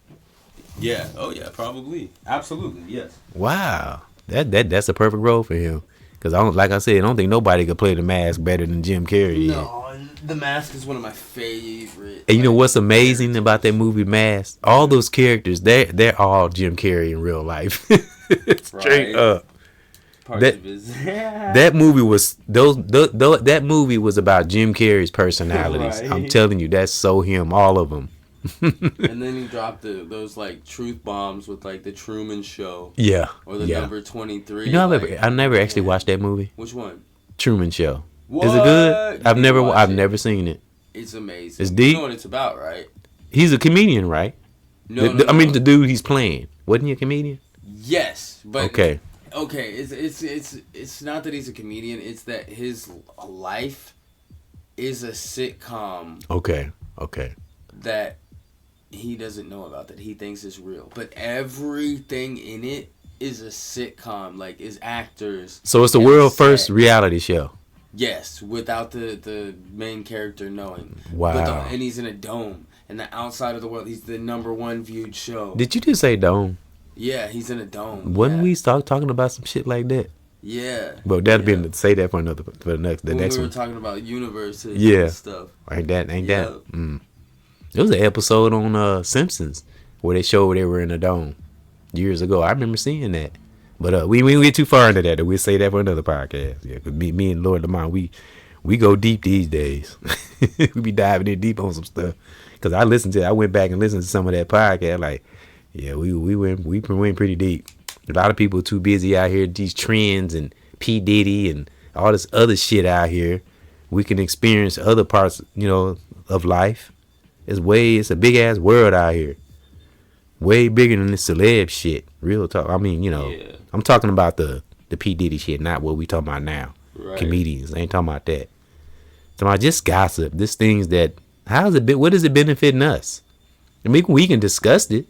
Yeah. Oh, yeah. Probably. Absolutely. Yes. Wow. That's a perfect role for him. Because like I said, I don't think nobody could play the Mask better than Jim Carrey. No, the Mask is one of my favorite. And you know what's amazing about that movie Mask? All those characters, they're all Jim Carrey in real life. Straight up. That movie was that movie was about Jim Carrey's personalities. Right. I'm telling you, that's so him, all of them. And then he dropped those like truth bombs with like the Truman Show. Yeah. Or the number 23. You know, I never actually watched that movie. Which one? Truman Show. What? Is it good? I've never seen it. It's amazing. It's deep. You know what it's about, right? He's a comedian, right? No. I mean, the dude he's playing. Wasn't he a comedian? Yes, but okay. okay, it's not that he's a comedian. It's that his life is a sitcom. Okay. That he doesn't know about, that he thinks is real, but everything in it is a sitcom. Like, is actors. So it's the world's first reality show. Yes, without the main character knowing. Wow. And he's in a dome. And the outside of the world, he's the #1 viewed show. Did you just say dome? Yeah, he's in a dome. Wouldn't we start talking about some shit like that? Yeah. But that'd be say that for the next when next we were one. talking about universes and stuff. Ain't that? There was an episode on Simpsons where they showed they were in a dome years ago. I remember seeing that. But we went too far into that. We'll say that for another podcast. Yeah, cause me and Lord Lamont, we go deep these days. We be diving in deep on some stuff. Cause I went back and listened to some of that podcast. Like, yeah, we went pretty deep. A lot of people too busy out here, these trends and P. Diddy and all this other shit out here. We can experience other parts, of life. It's a big ass world out here. Way bigger than this celeb shit. Real talk. I mean, I'm talking about the P. Diddy shit, not what we talking about now. Right. Comedians. I ain't talking about that. Talking about just gossip. This things that, what is it benefiting us? And we can discuss it.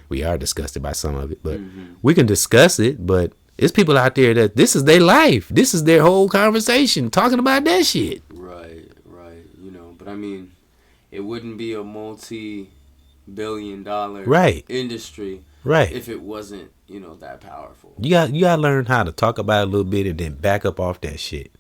We are disgusted by some of it, but we can discuss it. But it's people out there that this is their life. This is their whole conversation, talking about that shit. Right. But I mean, it wouldn't be a multi-billion-dollar industry if it wasn't, that powerful. You got to learn how to talk about it a little bit and then back up off that shit.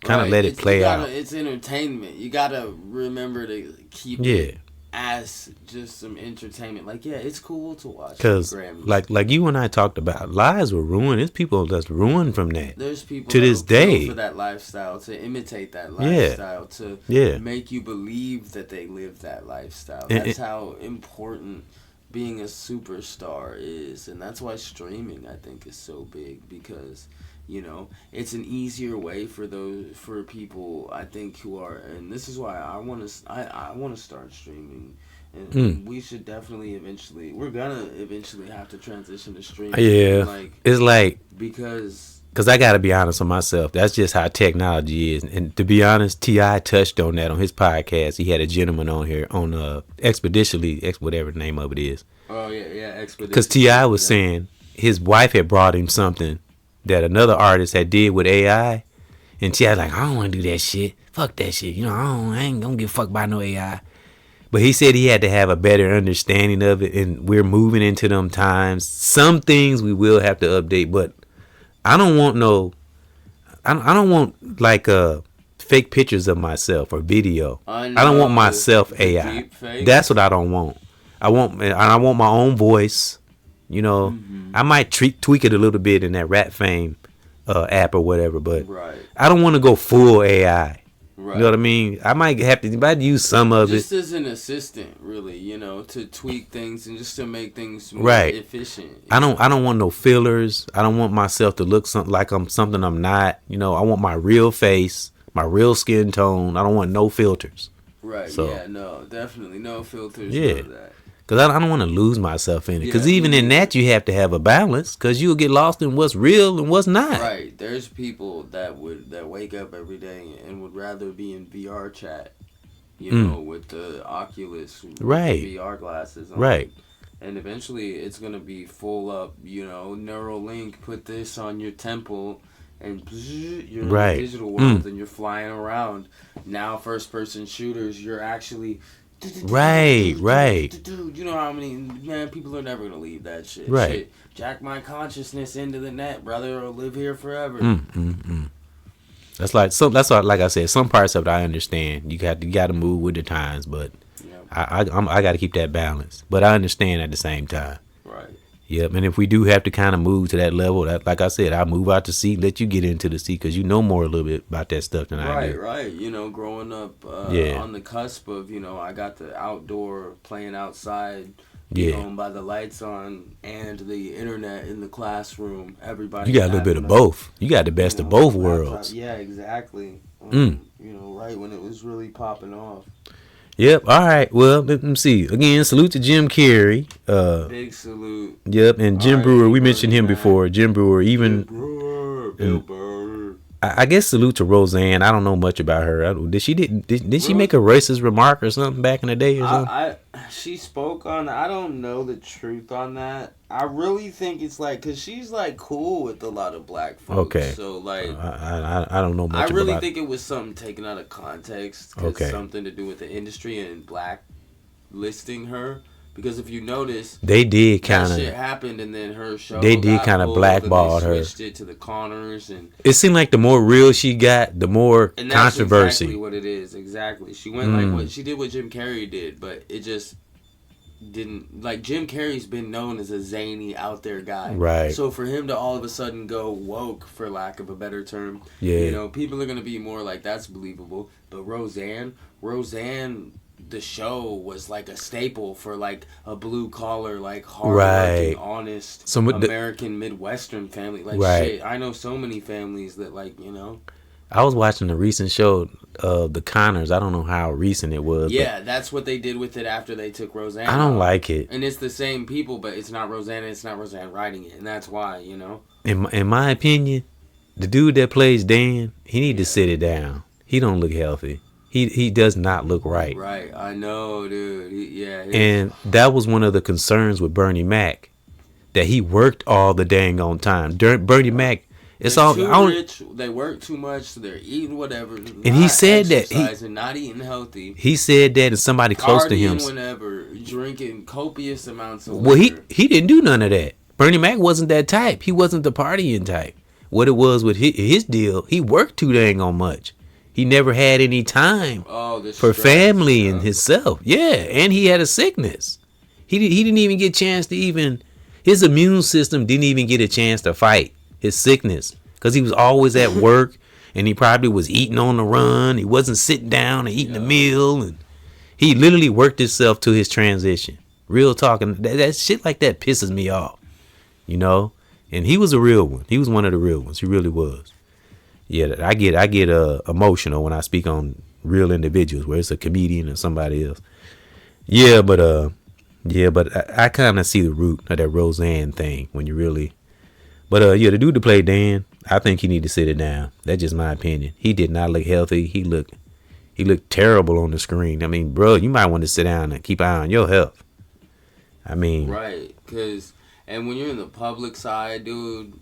Kind of let it play out. It's entertainment. You got to remember to keep it as just some entertainment. Like, it's cool to watch. Because, like you and I talked about, lives were ruined. There's people that's ruined from that. There's people to this day for that lifestyle, to imitate that lifestyle, to make you believe that they live that lifestyle. That's how important being a superstar is, and that's why streaming, I think, is so big, because it's an easier way for people, I think, who are, and this is why I want to start streaming, and we should definitely we're gonna eventually have to transition to streaming. It's like, because I gotta be honest with myself, that's just how technology is. And to be honest, T.I. touched on that on his podcast. He had a gentleman on here on Expeditiously, whatever the name of it is. Oh yeah, Expeditiously. Because T.I. was saying his wife had brought him something that another artist had did with AI, and T.I. like, I don't want to do that shit. Fuck that shit. I ain't gonna give a fuck about no AI. But he said he had to have a better understanding of it, and we're moving into them times. Some things we will have to update, but I don't want I don't want like fake pictures of myself or video. I don't want myself AI. That's what I don't want. I want my own voice. I might tweak it a little bit in that Rat Fame app or whatever, but I don't want to go full AI. Right. You know what I mean? I might have to use some of just it. Just as an assistant, really, to tweak things and just to make things more efficient. I don't want no fillers. I don't want myself to look like I'm something I'm not. I want my real face, my real skin tone. I don't want no filters. Right. So, no, definitely no filters. Yeah. That. Because I don't want to lose myself in it. Because even in that, you have to have a balance. Because you'll get lost in what's real and what's not. Right. There's people that wake up every day and would rather be in VR chat, with the Oculus, with the VR glasses on. Right. And eventually, it's going to be full up, Neuralink, put this on your temple, and you're in the digital world, and you're flying around. Now, first-person shooters, you're actually... Right. Dude, you know how many people are never gonna leave that shit. Right. Shit, jack my consciousness into the net, brother, or live here forever. That's why, like I said, some parts of it I understand. You got to move with the times, but I got to keep that balance. But I understand at the same time. Right. Yep. And if we do have to kind of move to that level, like I said, I'll move out the seat, let you get into the seat, because you know more a little bit about that stuff than I do. Right. Growing up on the cusp of, I got the outdoor playing outside, by the lights on, and the internet in the classroom. Everybody. You got a little bit of both. You got the best of both worlds. Yeah, exactly. Right when it was really popping off. Yep. All right. Well, let me see. Again, salute to Jim Carrey. Big salute. Yep. And Jim Brewer, we mentioned him before. Jim Brewer, even. Bill Burr. I guess salute to Roseanne. I don't know much about her. Did she make a racist remark or something back in the day or something? She spoke on. I don't know the truth on that. I really think it's like because she's like cool with a lot of black folks. Okay. So like I don't know much. I really think it was something taken out of context. Okay. Something to do with the industry and black listing her. Because if you notice, they did kind of shit happened, and then her show. They did kind of blackball her. Switched it to the Connors, and it seemed like the more real she got, the more and that's controversy. Exactly what it is. Exactly, she went like what she did, what Jim Carrey did, but it just didn't. Like Jim Carrey's been known as a zany, out there guy, right? So for him to all of a sudden go woke, for lack of a better term, yeah, you know, people are gonna be more like that's believable. But Roseanne. The show was like a staple for like a blue collar, like hard-working, honest American Midwestern family. Like shit, I know so many families that like, you know. I was watching the recent show of the Connors. I don't know how recent it was. Yeah, that's what they did with it after they took Roseanne. I don't like it. And it's the same people, but it's not Roseanne. It's not Roseanne writing it, and that's why, you know. In my opinion, the dude that plays Dan, he need to sit it down. He don't look healthy. He does not look right. Right, I know, dude. And that was one of the concerns with Bernie Mac, that he worked all the dang on time. Bernie Mac, it's all too rich. They work too much, so they're eating whatever. And he said that not eating healthy. He said that, and somebody close to him, whenever drinking copious amounts of. Well, he didn't do none of that. Bernie Mac wasn't that type. He wasn't the partying type. What it was with his deal, he worked too dang on much. He never had any time for family and himself. Yeah, and he had a sickness. He didn't even get a chance to even... His immune system didn't even get a chance to fight his sickness because he was always at work, and he probably was eating on the run. He wasn't sitting down and eating a meal, and he literally worked himself to his transition. Real talking, that shit like that pisses me off, you know? And he was a real one. He was one of the real ones. He really was. Yeah, I get emotional when I speak on real individuals, where it's a comedian or somebody else. Yeah, but I kind of see the root of that Roseanne thing when you really. But the dude that played Dan, I think he need to sit it down. That's just my opinion. He did not look healthy. He looked terrible on the screen. I mean, bro, you might want to sit down and keep an eye on your health. I mean, right, and when you're in the public side, dude.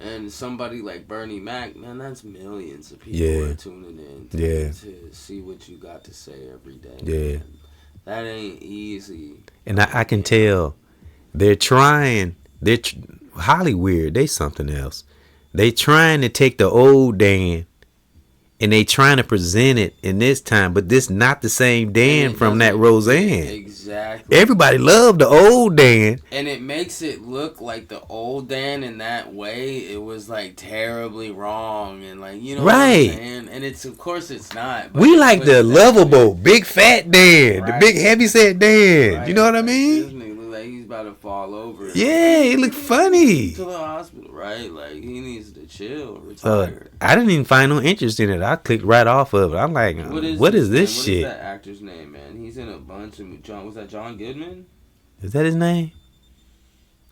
And somebody like Bernie Mac, man, that's millions of people are tuning in to see what you got to say every day. Yeah. Man. That ain't easy. And I can tell they're trying. Hollywood, they something else. They trying to take the old Dan and they trying to present it in this time, but this not the same Dan from that Roseanne. Exactly. Everybody loved the old Dan. And it makes it look like the old Dan in that way. It was like terribly wrong and like, you know what I'm saying? And it's, of course it's not. We like the lovable, big fat Dan, the big heavy set Dan. Right. You know what I mean? This nigga look like he's about to fall over. Yeah, he look funny. To the hospital, right? Like he needs to chill, retire. I didn't even find no interest in it. I clicked right off of it. I'm like, what is this shit? What is that actor's name, man? He's in a bunch of was that John Goodman? Is that his name?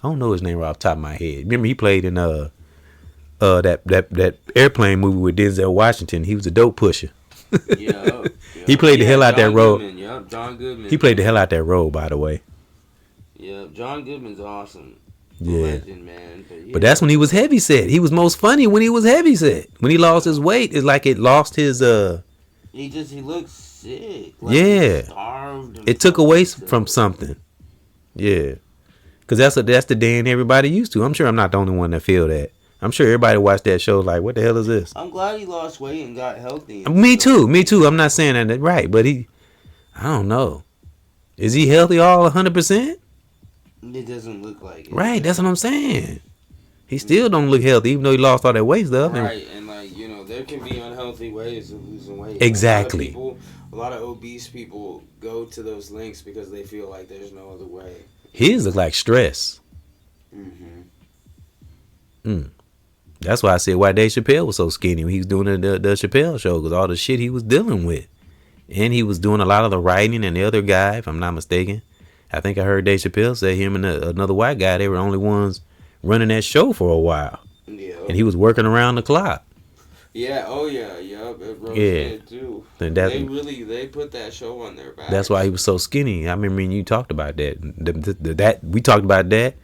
I don't know his name right off the top of my head. Remember he played in that airplane movie with Denzel Washington. He was a dope pusher. Yeah. He played the hell out that role. Yep, John Goodman. He played the hell out that role, by the way. Yeah, John Goodman's awesome. Yeah. Legend, man. But that's when he was heavy set. He was most funny when he was heavy set. When he lost his weight, it's like it lost his He looks sick. Like yeah. Starved. It took away from something. Yeah. Cause that's the Dan everybody used to. I'm sure I'm not the only one that feel that. I'm sure everybody watched that show like, what the hell is this? I'm glad he lost weight and got healthy. Me too. I'm not saying that right, but I don't know. Is he healthy all 100%? It doesn't look like it. Right, that's what I'm saying. He still don't look healthy, even though he lost all that weight stuff. Right, and like, you know, there can be unhealthy ways of losing weight. Exactly. A lot of obese people go to those links because they feel like there's no other way. His look like stress. That's why I said why Dave Chappelle was so skinny when he was doing the Chappelle show, because all the shit he was dealing with. and he was doing a lot of the writing. And the other guy, if I'm not mistaken, I think I heard Dave Chappelle say him and another white guy, they were the only ones running that show for a while. Yeah. And he was working around the clock. Yeah. Oh yeah. Yep. Yeah. Too. And They put that show on their back. That's why he was so skinny. I remember you talked about that. That we talked about that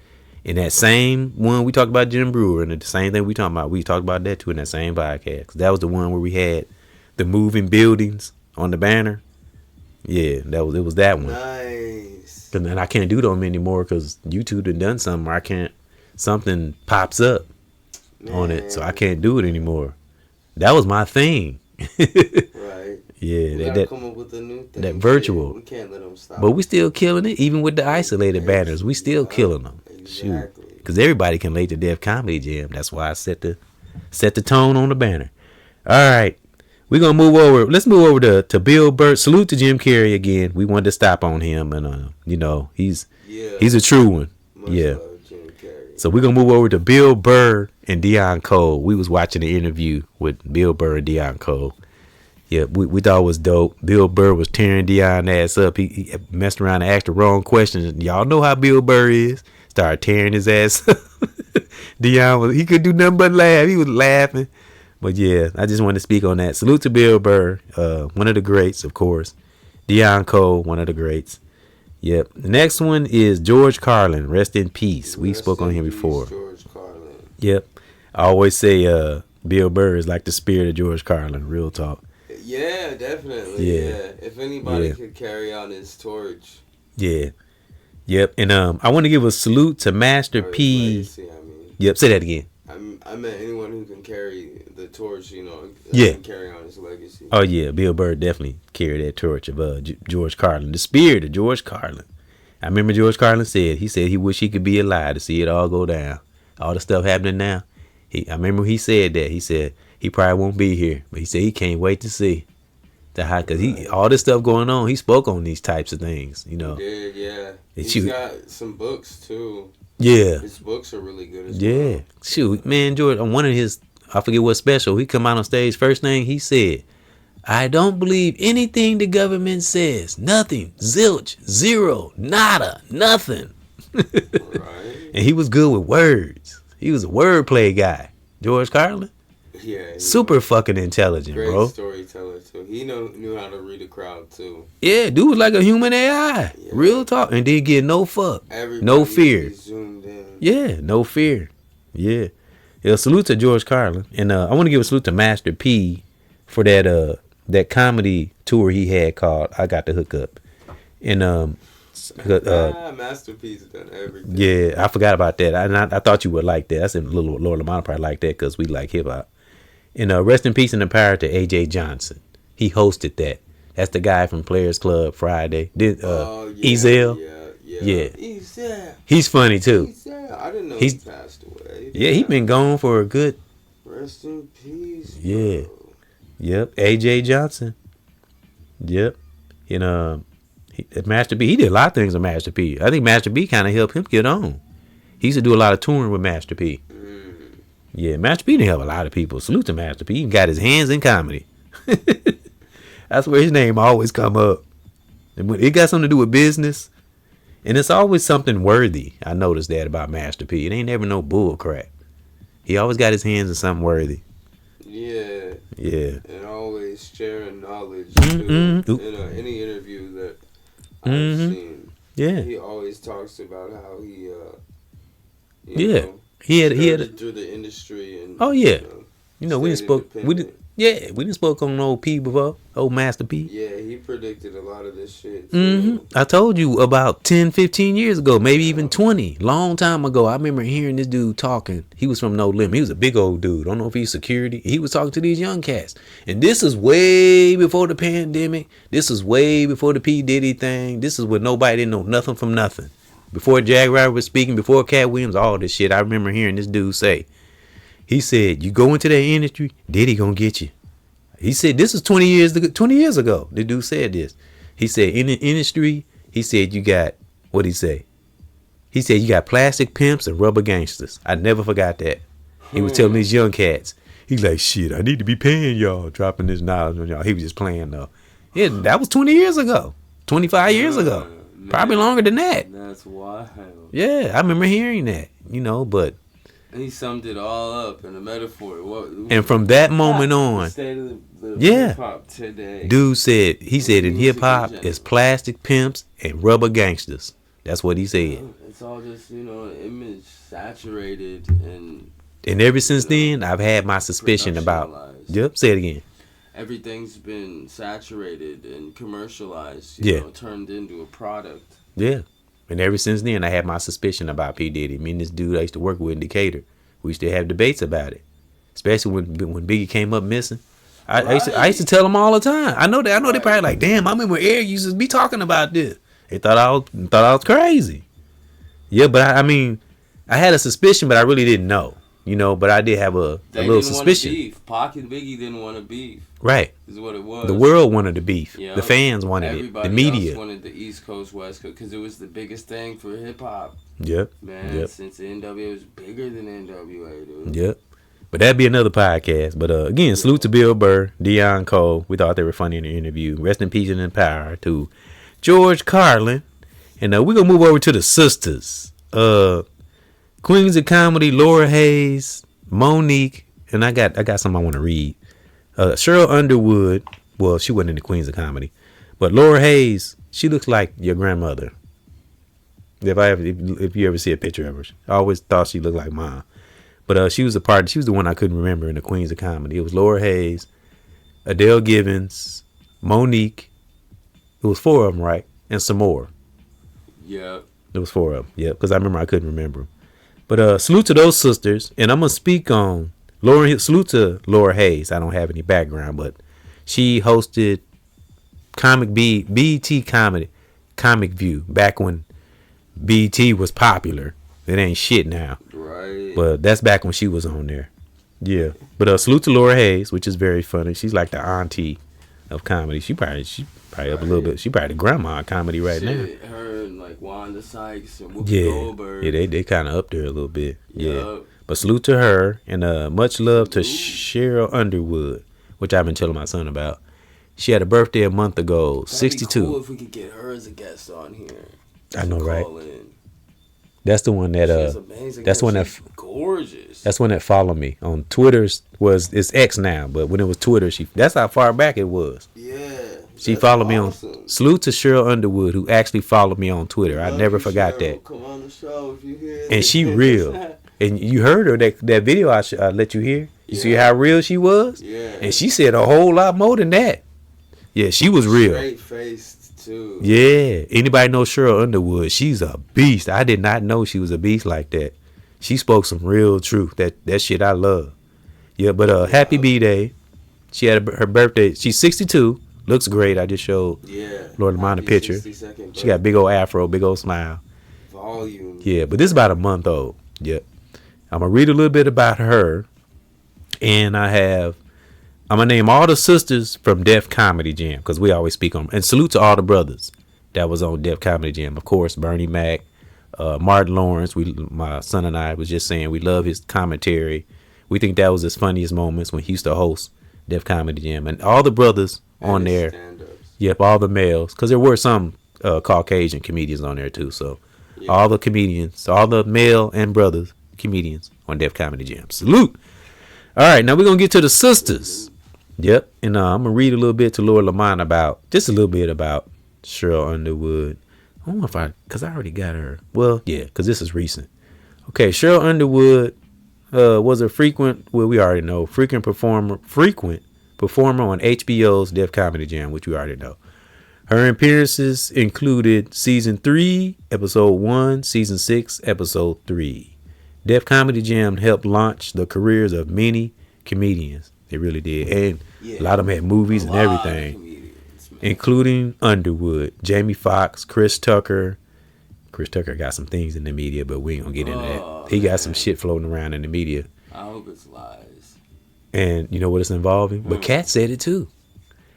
in that same one we talked about Jim Brewer, and the same thing we talked about. We talked about that too in that same podcast. That was the one where we had the moving buildings on the banner. Yeah, it was that one. Nice. And I can't do them anymore because YouTube done something where something pops up on it, so I can't do it anymore. That was my thing. Right. Yeah, we gotta come up with a new thing. That virtual. We can't let them stop. But we still killing it, even with the isolated banners. We still killing them. Exactly. Shoot, because everybody can late to death comedy jam. That's why I set the tone on the banner. All right, we're gonna move over. Let's move over to Bill Burr. Salute to Jim Carrey again. We wanted to stop on him, and he's a true one. Much yeah. love, Jim Carrey. So we're gonna move over to Bill Burr and Deion Cole. We was watching the interview with Bill Burr and Deion Cole. Yeah, we thought it was dope. Bill Burr was tearing Deion ass up. He messed around and asked the wrong questions. Y'all know how Bill Burr is. Started tearing his ass up. Deion he could do nothing but laugh. He was laughing. But yeah, I just wanted to speak on that. Salute to Bill Burr, one of the greats, of course. Deion Cole, one of the greats. Yep. The next one is George Carlin. Rest in peace. We spoke on him before. George Carlin. Yep. I always say Bill Burr is like the spirit of George Carlin. Real talk. Yeah, definitely. Yeah. If anybody could carry on his torch. Yeah. Yep. And I want to give a salute to Master P. Legacy, Yep. Say that again. I meant anyone who can carry the torch, Yeah. carry on his legacy. Oh yeah, Bill Burr definitely carried that torch of George Carlin, the spirit of George Carlin. I remember George Carlin said he wished he could be alive to see it all go down, all the stuff happening now. I remember he said that. He said he probably won't be here, but he said he can't wait to see because all this stuff going on. He spoke on these types of things, He did, yeah. He's got some books too. Yeah, his books are really good as well. Shoot, man, George, on one of his, I forget what special, he come out on stage, first thing he said, I don't believe anything the government says. Nothing. Zilch. Zero. Nada. Nothing. Right. And he was good with words. He was a wordplay guy. George Carlin? Yeah. Super fucking intelligent, great bro. Storyteller, too. He knew how to read a crowd, too. Yeah, dude was like a human AI. Yeah. Real talk. And didn't get no fuck. Everybody no fear. Zoomed in. Yeah, no fear. Yeah. Yeah, salute to George Carlin. And I want to give a salute to Master P for that comedy tour he had called I Got the Hookup. And Masterpiece done everything. Yeah, I forgot about that. I thought you would like that. I said little Lord Lamont probably like that because we like hip hop. And rest in peace and the power to AJ Johnson. He hosted that. That's the guy from Players Club Friday. Ezel. Yeah. Ezel. He's funny too. Ezel. I didn't know he passed away. Yeah, he been gone for a good. Rest in peace. Bro. Yeah. Yep. AJ Johnson. Yep. And Master P, he did a lot of things with Master P. I think Master P kind of helped him get on. He used to do a lot of touring with Master P. Yeah, Master P didn't help a lot of people. Salute to Master P. He got his hands in comedy. That's where his name always come up. And it got something to do with business. And it's always something worthy. I noticed that about Master P. It ain't never no bull crap. He always got his hands in something worthy. Yeah. Yeah. And always sharing knowledge too. In any interview that I've seen. Yeah. He always talks about how he he had through the industry and we didn't spoke on old P before, old Master P. Yeah, he predicted a lot of this shit. I told you about 10, 15 years ago, maybe even 20, long time ago. I remember hearing this dude talking. He was from No Limit. He was a big old dude. I don't know if he's security. He was talking to these young cats. And this is way before the pandemic. This is way before the P. Diddy thing. This is when nobody didn't know nothing from nothing. Before Jack Ryder was speaking, before Cat Williams, all this shit. I remember hearing this dude say, he said, you go into that industry, Diddy gonna get you. He said, this is 20 years ago. The dude said this. He said, in the industry, he said, you got, what'd he say? He said, you got plastic pimps and rubber gangsters. I never forgot that. He was telling these young cats. He's like, shit, I need to be paying y'all, dropping this knowledge on y'all. He was just playing though. Yeah, that was 20 years ago. 25 years ago. Man, Probably longer than that. That's wild. Yeah, I remember hearing that, but... He summed it all up in a metaphor. And from that moment on... The state of the yeah. hip-hop today. Dude said, in hip-hop, it's plastic pimps and rubber gangsters. That's what he said. It's all just, image saturated and... And ever since then, I've had my suspicion about... Yep, say it again. Everything's been saturated and commercialized, turned into a product. Yeah. And ever since then, I had my suspicion about P. Diddy. Me and this dude I used to work with in Decatur, we used to have debates about it. Especially when Biggie came up missing. I used to tell them all the time. I know they probably like, damn, I remember Eric used to be talking about this. They thought I was crazy. Yeah, but I had a suspicion, but I really didn't know. But I did have a little suspicion. Beef. Pac and Biggie didn't want to beef. Right. Is what it was. The world wanted the beef. Yep. The fans wanted Everybody it. The media else wanted the East Coast, West Coast, because it was the biggest thing for hip hop. Yep. Man, since the NWA was bigger than NWA, dude. Yep. But that'd be another podcast. But again, salute to Bill Burr, Deion Cole. We thought they were funny in the interview. Rest in peace and in power to George Carlin. And we're gonna move over to the sisters. Queens of Comedy, Laura Hayes, Monique, and I got something I want to read. Cheryl Underwood, well, she wasn't in the Queens of Comedy, but Laura Hayes, she looks like your grandmother. If you ever see a picture of her, I always thought she looked like mine. But she was the one I couldn't remember in the Queens of Comedy. It was Laura Hayes, Adele Givens, Monique. It was 4 of them, right? And some more. Yeah. It was 4 of them. Yeah, because I remember I couldn't remember them. But salute to those sisters, and I'm gonna speak on salute to Laura Hayes. I don't have any background, but she hosted BET Comedy, Comic View, back when BET was popular. It ain't shit now. Right. But that's back when she was on there. Yeah. But salute to Laura Hayes, which is very funny. She's like the auntie of comedy. She probably up a little bit. She probably the grandma of comedy now. Her and like Wanda Sykes and Whoopi Goldberg. Yeah, they kind of up there a little bit. Yeah. But salute to her, and much love to Cheryl Underwood, which I've been telling my son about. She had a birthday a month ago, That'd 62. Be cool if we could get her as a guest on here. I know, right? That's the one that that's one that gorgeous. That's one that followed me on Twitter's. It's X now, but when it was Twitter, that's how far back it was. Yeah. She followed me on. Salute to Cheryl Underwood, who actually followed me on Twitter. I never forgot that. Come on the show if you hear. And she real. And you heard her that video I let you hear. You see how real she was. Yeah. And she said a whole lot more than that. Yeah, she was real. Straight faced too. Yeah. Anybody know Cheryl Underwood? She's a beast. I did not know she was a beast like that. She spoke some real truth. That shit I love. Yeah, but happy B-Day. She had her birthday. She's 62. Looks great. I just showed Lord Lamont a picture. She got big old afro, big old smile. Volume. Yeah, but this is about a month old. Yep. I'm going to read a little bit about her. And I'm going to name all the sisters from Def Comedy Jam, because we always speak on them. And salute to all the brothers that was on Def Comedy Jam. Of course, Bernie Mac, Martin Lawrence. My son and I was just saying we love his commentary. We think that was his funniest moments when he used to host Def Comedy Jam. And all the brothers on there. Stand-ups. Yep, all the males. Because there were some Caucasian comedians on there too. So all the comedians, all the male and brothers comedians on Def Comedy Jam. Salute. All right, now we're going to get to the sisters. Yep. And I'm going to read a little bit to Lord Lamont about Cheryl Underwood. I don't know because I already got her. Well, yeah, because this is recent. Okay, Cheryl Underwood was a frequent performer on HBO's Def Comedy Jam, which we already know. Her appearances included Season 3, Episode 1, Season 6, Episode 3. Def Comedy Jam helped launch the careers of many comedians. They really did. And a lot of them had movies and everything, including Underwood, Jamie Foxx, Chris Tucker. Chris Tucker got some things in the media, but we ain't going to get into that. He got some shit floating around in the media. I hope it's lies. And you know what it's involving? But Kat said it too.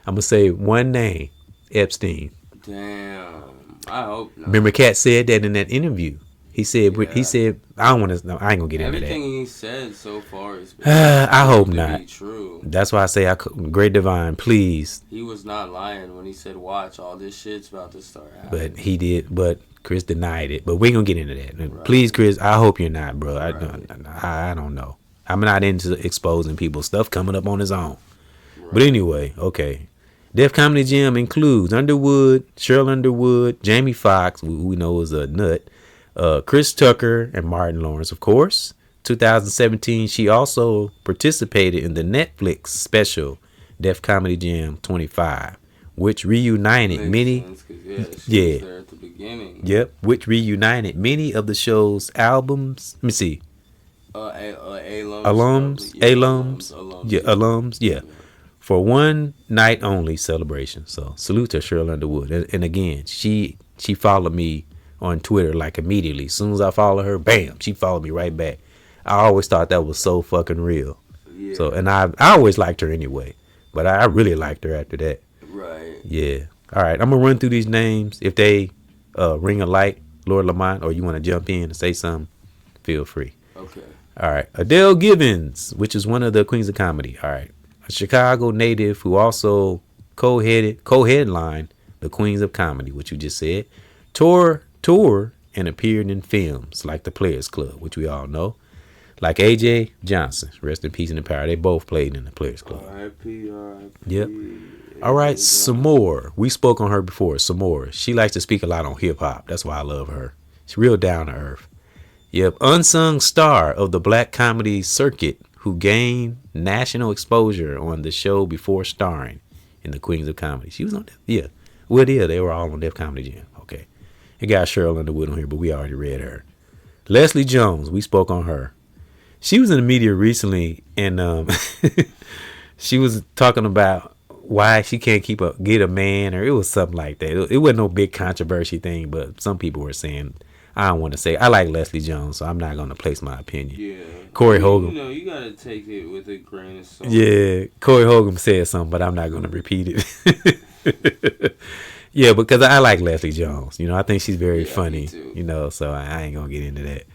I'm going to say one name, Epstein. Damn. I hope not. Remember Kat said that in that interview. He said I don't want to. I ain't gonna get into that. Everything he said so far is. I hope not. True. That's why I say, Great Divine, please. He was not lying when he said, "Watch, all this shit's about to start happening." But he did. But Chris denied it. But we ain't gonna get into that. Right. Please, Chris. I hope you're not, bro. Right. I don't know. I'm not into exposing people's stuff coming up on his own. Right. But anyway, okay. Def Comedy Jam includes Underwood, Cheryl Underwood, Jamie Foxx, who we know is a nut, Chris Tucker, and Martin Lawrence, of course. 2017, she also participated in the Netflix special Def Comedy Jam 25, which reunited many. Was there at the beginning. Yep, which reunited many of the show's albums. Let me see. Alums. Yeah. For one night only celebration. So salute to Cheryl Underwood. And again, she followed me on Twitter like immediately. As soon as I follow her, bam, she followed me right back. I always thought that was so fucking real. Yeah. So, and I always liked her anyway, but I really liked her after that. Right. Yeah. All right. I'm gonna run through these names. If they ring a light, Lord Lamont, or you want to jump in and say something, feel free. Okay. All right. Adele Givens, which is one of the Queens of Comedy. All right. A Chicago native who also co-headlined the Queens of Comedy, which you just said, toured and appeared in films like The Players Club, which we all know, like AJ Johnson, rest in peace and in power. They both played in The Players Club. R.I.P. Yep. All right, Samore. We spoke on her before. Samore. She likes to speak a lot on hip hop. That's why I love her. She's real down to earth. Yep. Unsung star of the black comedy circuit who gained national exposure on the show before starring in the Queens of Comedy. She was on Def. Yeah. Well, yeah, they were all on Def Comedy Jam. Okay. It got Cheryl Underwood on here, but we already read her. Leslie Jones. We spoke on her. She was in the media recently, and she was talking about why she can't get a man, or it was something like that. It wasn't no big controversy thing, but some people were saying, I don't want to say. I like Leslie Jones, so I'm not going to place my opinion. Yeah. Corey Hogan. You got to take it with a grain of salt. Yeah. Corey Hogan said something, but I'm not going to repeat it. Yeah, because I like Leslie Jones. I think she's very funny. So I ain't going to get into that.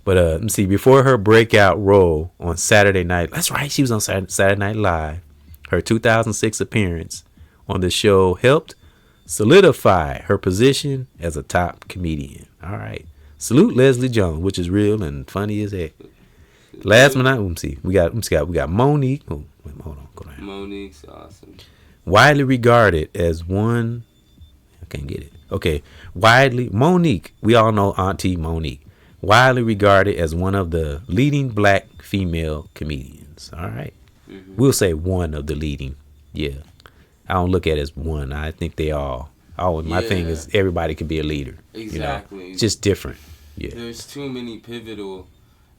But let me see. Before her breakout role on Saturday Night, that's right, she was on Saturday Night Live. Her 2006 appearance on the show helped solidify her position as a top comedian. All right. Salute Leslie Jones, which is real and funny as heck. Last but not, let me see. We got Monique. Oh, hold on. Go down. Monique's awesome. Widely regarded as one. I can't get it. Okay. Monique. We all know Auntie Monique. Widely regarded as one of the leading black female comedians. All right. Mm-hmm. We'll say one of the leading. Yeah. I don't look at it as one. I think they all. My thing is everybody can be a leader. Exactly. It's just different. Yeah. There's too many pivotal,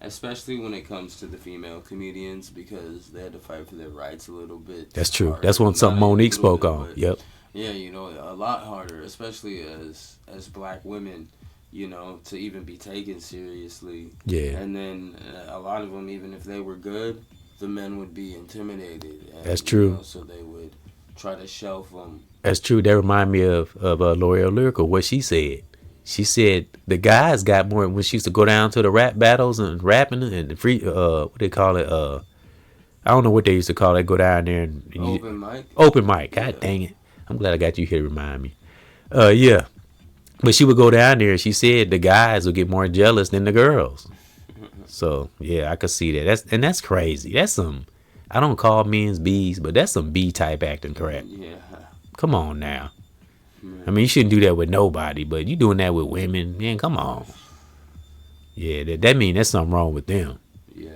especially when it comes to the female comedians, because they had to fight for their rights a little bit. That's true. That's something Monique spoke on. Yep. Yeah, a lot harder, especially as black women, to even be taken seriously. Yeah. And then a lot of them, even if they were good, the men would be intimidated. And, that's true. So they would try to shelf them. That's true. That remind me of L'Oreal Lyrical, what she said. She said the guys got more when she used to go down to the rap battles and rapping and the free what they call it, I don't know what they used to call it. Go down there and open mic. Open mic. God dang it. I'm glad I got you here to remind me. Yeah. But she would go down there and she said the guys would get more jealous than the girls. So yeah, I could see that. That's crazy. That's some, I don't call men's B's, but that's some B type acting crap. Yeah. Come on now. I mean, you shouldn't do that with nobody, but you doing that with women, man. Come on. Yeah, that mean there's something wrong with them. Yeah.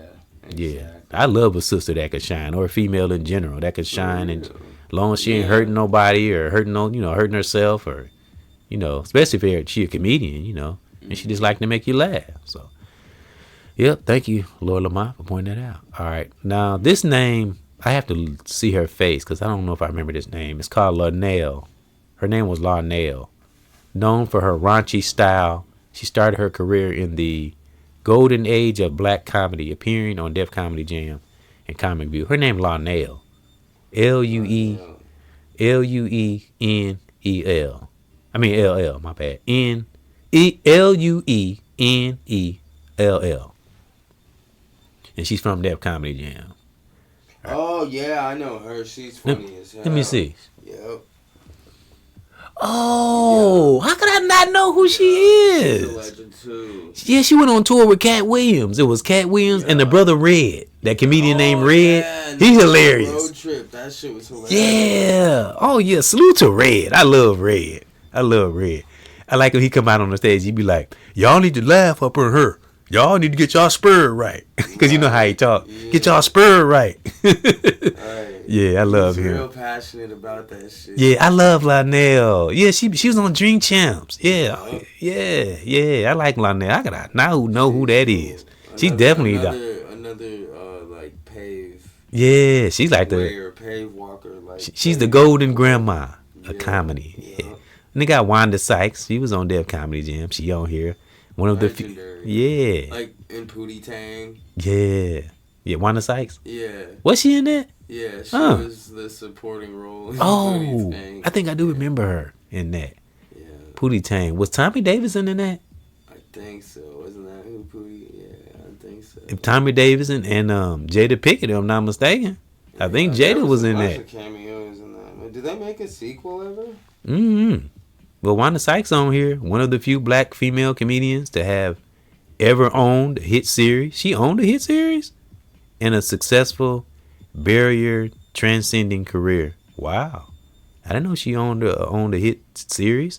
Exactly. Yeah. I love a sister that could shine, or a female in general that could shine, and as long as she ain't hurting nobody or hurting herself, or especially if she a comedian, and she just like to make you laugh. So, yep. Thank you, Lord Lamont, for pointing that out. All right, now this name I have to see her face because I don't know if I remember this name. It's called Larnell. Her name was Larnell. Known for her raunchy style, she started her career in the golden age of black comedy, appearing on Def Comedy Jam and Comic View. Her name Larnell. Luenel. I mean LL, my bad. Luenell. Nell. And she's from Def Comedy Jam. Oh yeah, I know her. She's funny as hell. Let me see. Yep. Oh, how could I not know who she is? She's a legend too. Yeah, she went on tour with Cat Williams. It was Cat Williams and the brother Red. That comedian named Red. Yeah, He's hilarious. Road trip. That shit was hilarious. Yeah. Oh yeah. Salute to Red. I love Red. I like when he come out on the stage. He be like, "Y'all need to laugh up on her. Y'all need to get y'all spur right." Because you know how he talk. Yeah. Get y'all spur right. Right. Yeah, I love him. He's real passionate about that shit. Yeah, I love Lionel. Yeah, she was on Drink Champs. Yeah. I like Lionel. I gotta now know who that is. She's definitely another like Pave. Yeah, she's like the Pave Walker. Like she's the golden grandma of comedy. Yeah. And they got Wanda Sykes. She was on Def Comedy Jam. She on here. One of legendary. Yeah. Like in Pootie Tang. Yeah, Wanda Sykes. Yeah. Was she in that? Yeah, she was the supporting role. In Oh, Pootie Tang. I think I do remember her in that. Yeah. Pootie Tang. Was Tommy Davidson in that? I think so. Wasn't that who Pootie? Yeah, I think so. If Tommy Davidson and Jada Pinkett, if I'm not mistaken. I think Jada was in that. Cameos in that. Did they make a sequel ever? Mm-hmm. Well, Wanda Sykes on here, one of the few black female comedians to have ever owned a hit series. She owned a hit series and a successful barrier transcending career. Wow. I didn't know she owned a hit series.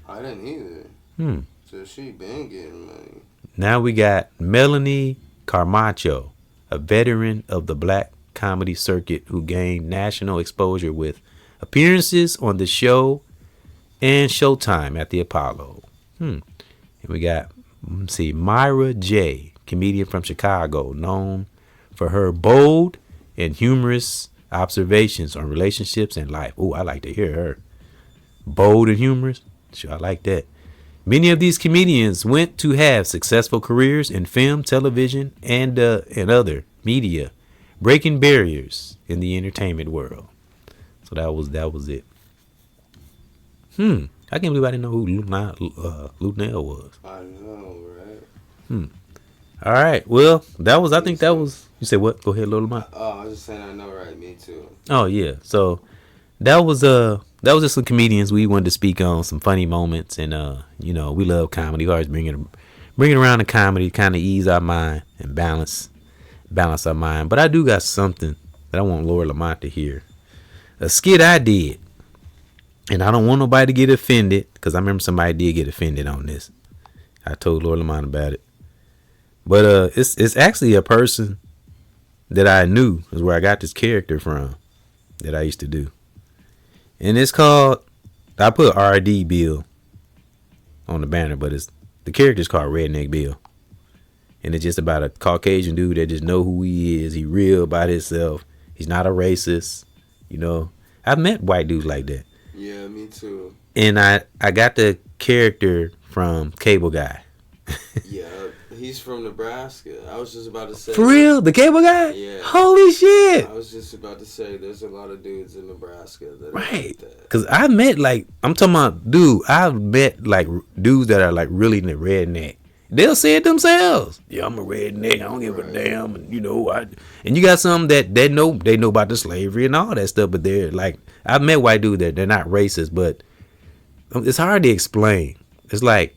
I didn't either. So she been getting money. Now we got Melanie Camacho, a veteran of the black comedy circuit who gained national exposure with appearances on The Show and Showtime at the Apollo. And we got, Myra J., comedian from Chicago, known for her bold and humorous observations on relationships and life. Oh, I like to hear her. Bold and humorous? Sure, I like that. Many of these comedians went to have successful careers in film, television, and other media, breaking barriers in the entertainment world. So that was it. I can't believe I didn't know who Lunel was. I know, right? All right. Well, I think that was. You said what? Go ahead, Lil Lamont. Oh, I was just saying I know, right? Me too. Oh yeah. So that was just some comedians we wanted to speak on, some funny moments, and we love comedy. We always bring it around to comedy, kind of ease our mind and balance our mind. But I do got something that I want Laura Lamont to hear. A skit I did. And I don't want nobody to get offended, because I remember somebody did get offended on this. I told Laura Lamont about it. But it's actually a person that I knew, is where I got this character from that I used to do. And it's called, I put RD Bill on the banner, but the character's called Redneck Bill. And it's just about a Caucasian dude that just know who he is. He real about himself. He's not a racist. I've met white dudes like that. Yeah, me too. And I got the character from Cable Guy. Yeah, he's from Nebraska. I was just about to say. For real? The Cable Guy? Yeah. Holy shit. I was just about to say there's a lot of dudes in Nebraska that right. are like that. Because I met I'm talking about, dude, I've met dudes that are really in the redneck. They'll say it themselves. Yeah, I'm a redneck. I don't give a damn. And you got some that they know about the slavery and all that stuff, but they're I've met white dudes that they're not racist, but it's hard to explain. It's like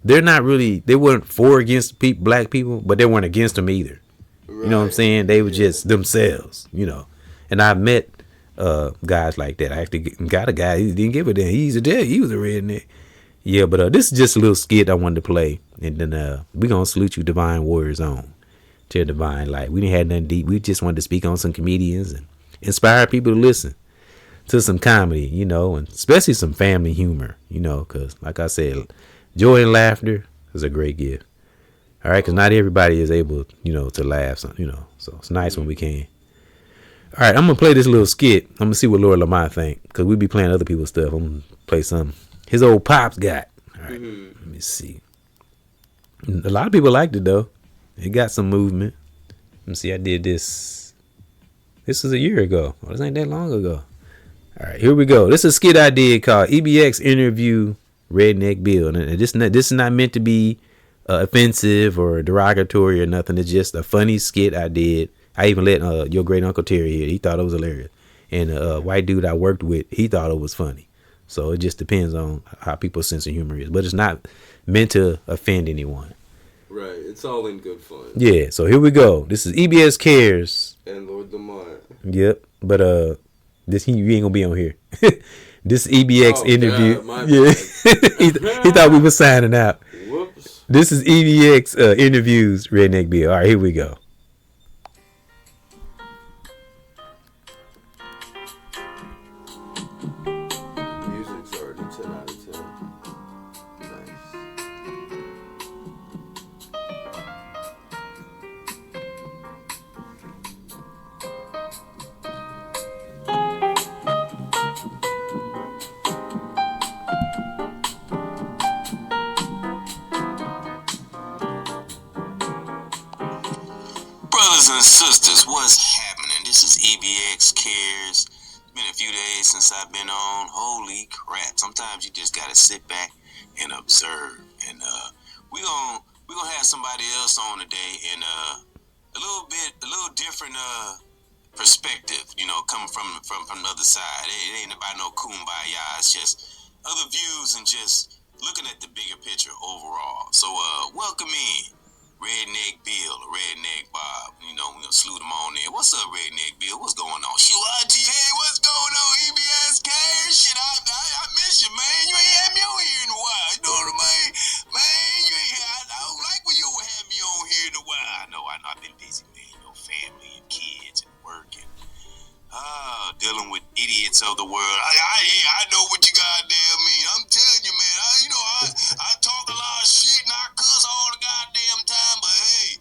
they weren't for against black people, but they weren't against them either. Right. You know what I'm saying? They were just themselves, And I've met guys like that. I actually got a guy, he didn't give a damn. He was a redneck. Yeah, but this is just a little skit I wanted to play. And then we going to salute you, Divine Warriors on. To Divine Light. We didn't have nothing deep. We just wanted to speak on some comedians and inspire people to listen to some comedy, and especially some family humor, because like I said, joy and laughter is a great gift. All right, because not everybody is able, to laugh, so it's nice when we can. All right, I'm going to play this little skit. I'm going to see what Laura Lamont think, because we be playing other people's stuff. I'm going to play some his old pops got. All right, Let me see. A lot of people liked it, though. It got some movement. Let me see, I did this. This was a year ago. Oh, this ain't that long ago. All right, here we go. This is a skit I did called EBX Interview Redneck Bill. And this is not meant to be offensive or derogatory or nothing. It's just a funny skit I did. I even let your great uncle Terry hear it. He thought it was hilarious. And a white dude I worked with, he thought it was funny. So it just depends on how people's sense of humor is. But it's not meant to offend anyone. Right. It's all in good fun. Yeah. So here we go. This is EBS Cares. And Lord Lamont. Yep. But this you ain't gonna be on here. This EBX interview. God, yeah. he thought we were signing out. Whoops. This is EBX interviews Redneck Bill. All right, here we go. Music's already 10 out of 10. Nice. Brothers and sisters, what's happening? This is EBX Cares. It's been a few days since I've been on. Holy crap. Sometimes you just gotta sit back and observe. And we're gonna have somebody else on today and a little different perspective, coming from the other side. It ain't about no kumbaya. It's just other views and just looking at the bigger picture overall. So welcome in Redneck Bill or Redneck Bob. We're gonna salute him on there. What's up, Redneck Bill? What's going on? Shoot, hey, what's going on? EBS Cares? Shit, I miss you, man. You ain't had me on here in a while. You know what I mean? Man, you ain't had, I don't like when you don't have me on here in a while. I know, I've been busy, man. Family and kids and work and dealing with idiots of the world. I know what you goddamn mean. I'm telling you, man. I talk a lot of shit and I cuss all the goddamn time. But hey,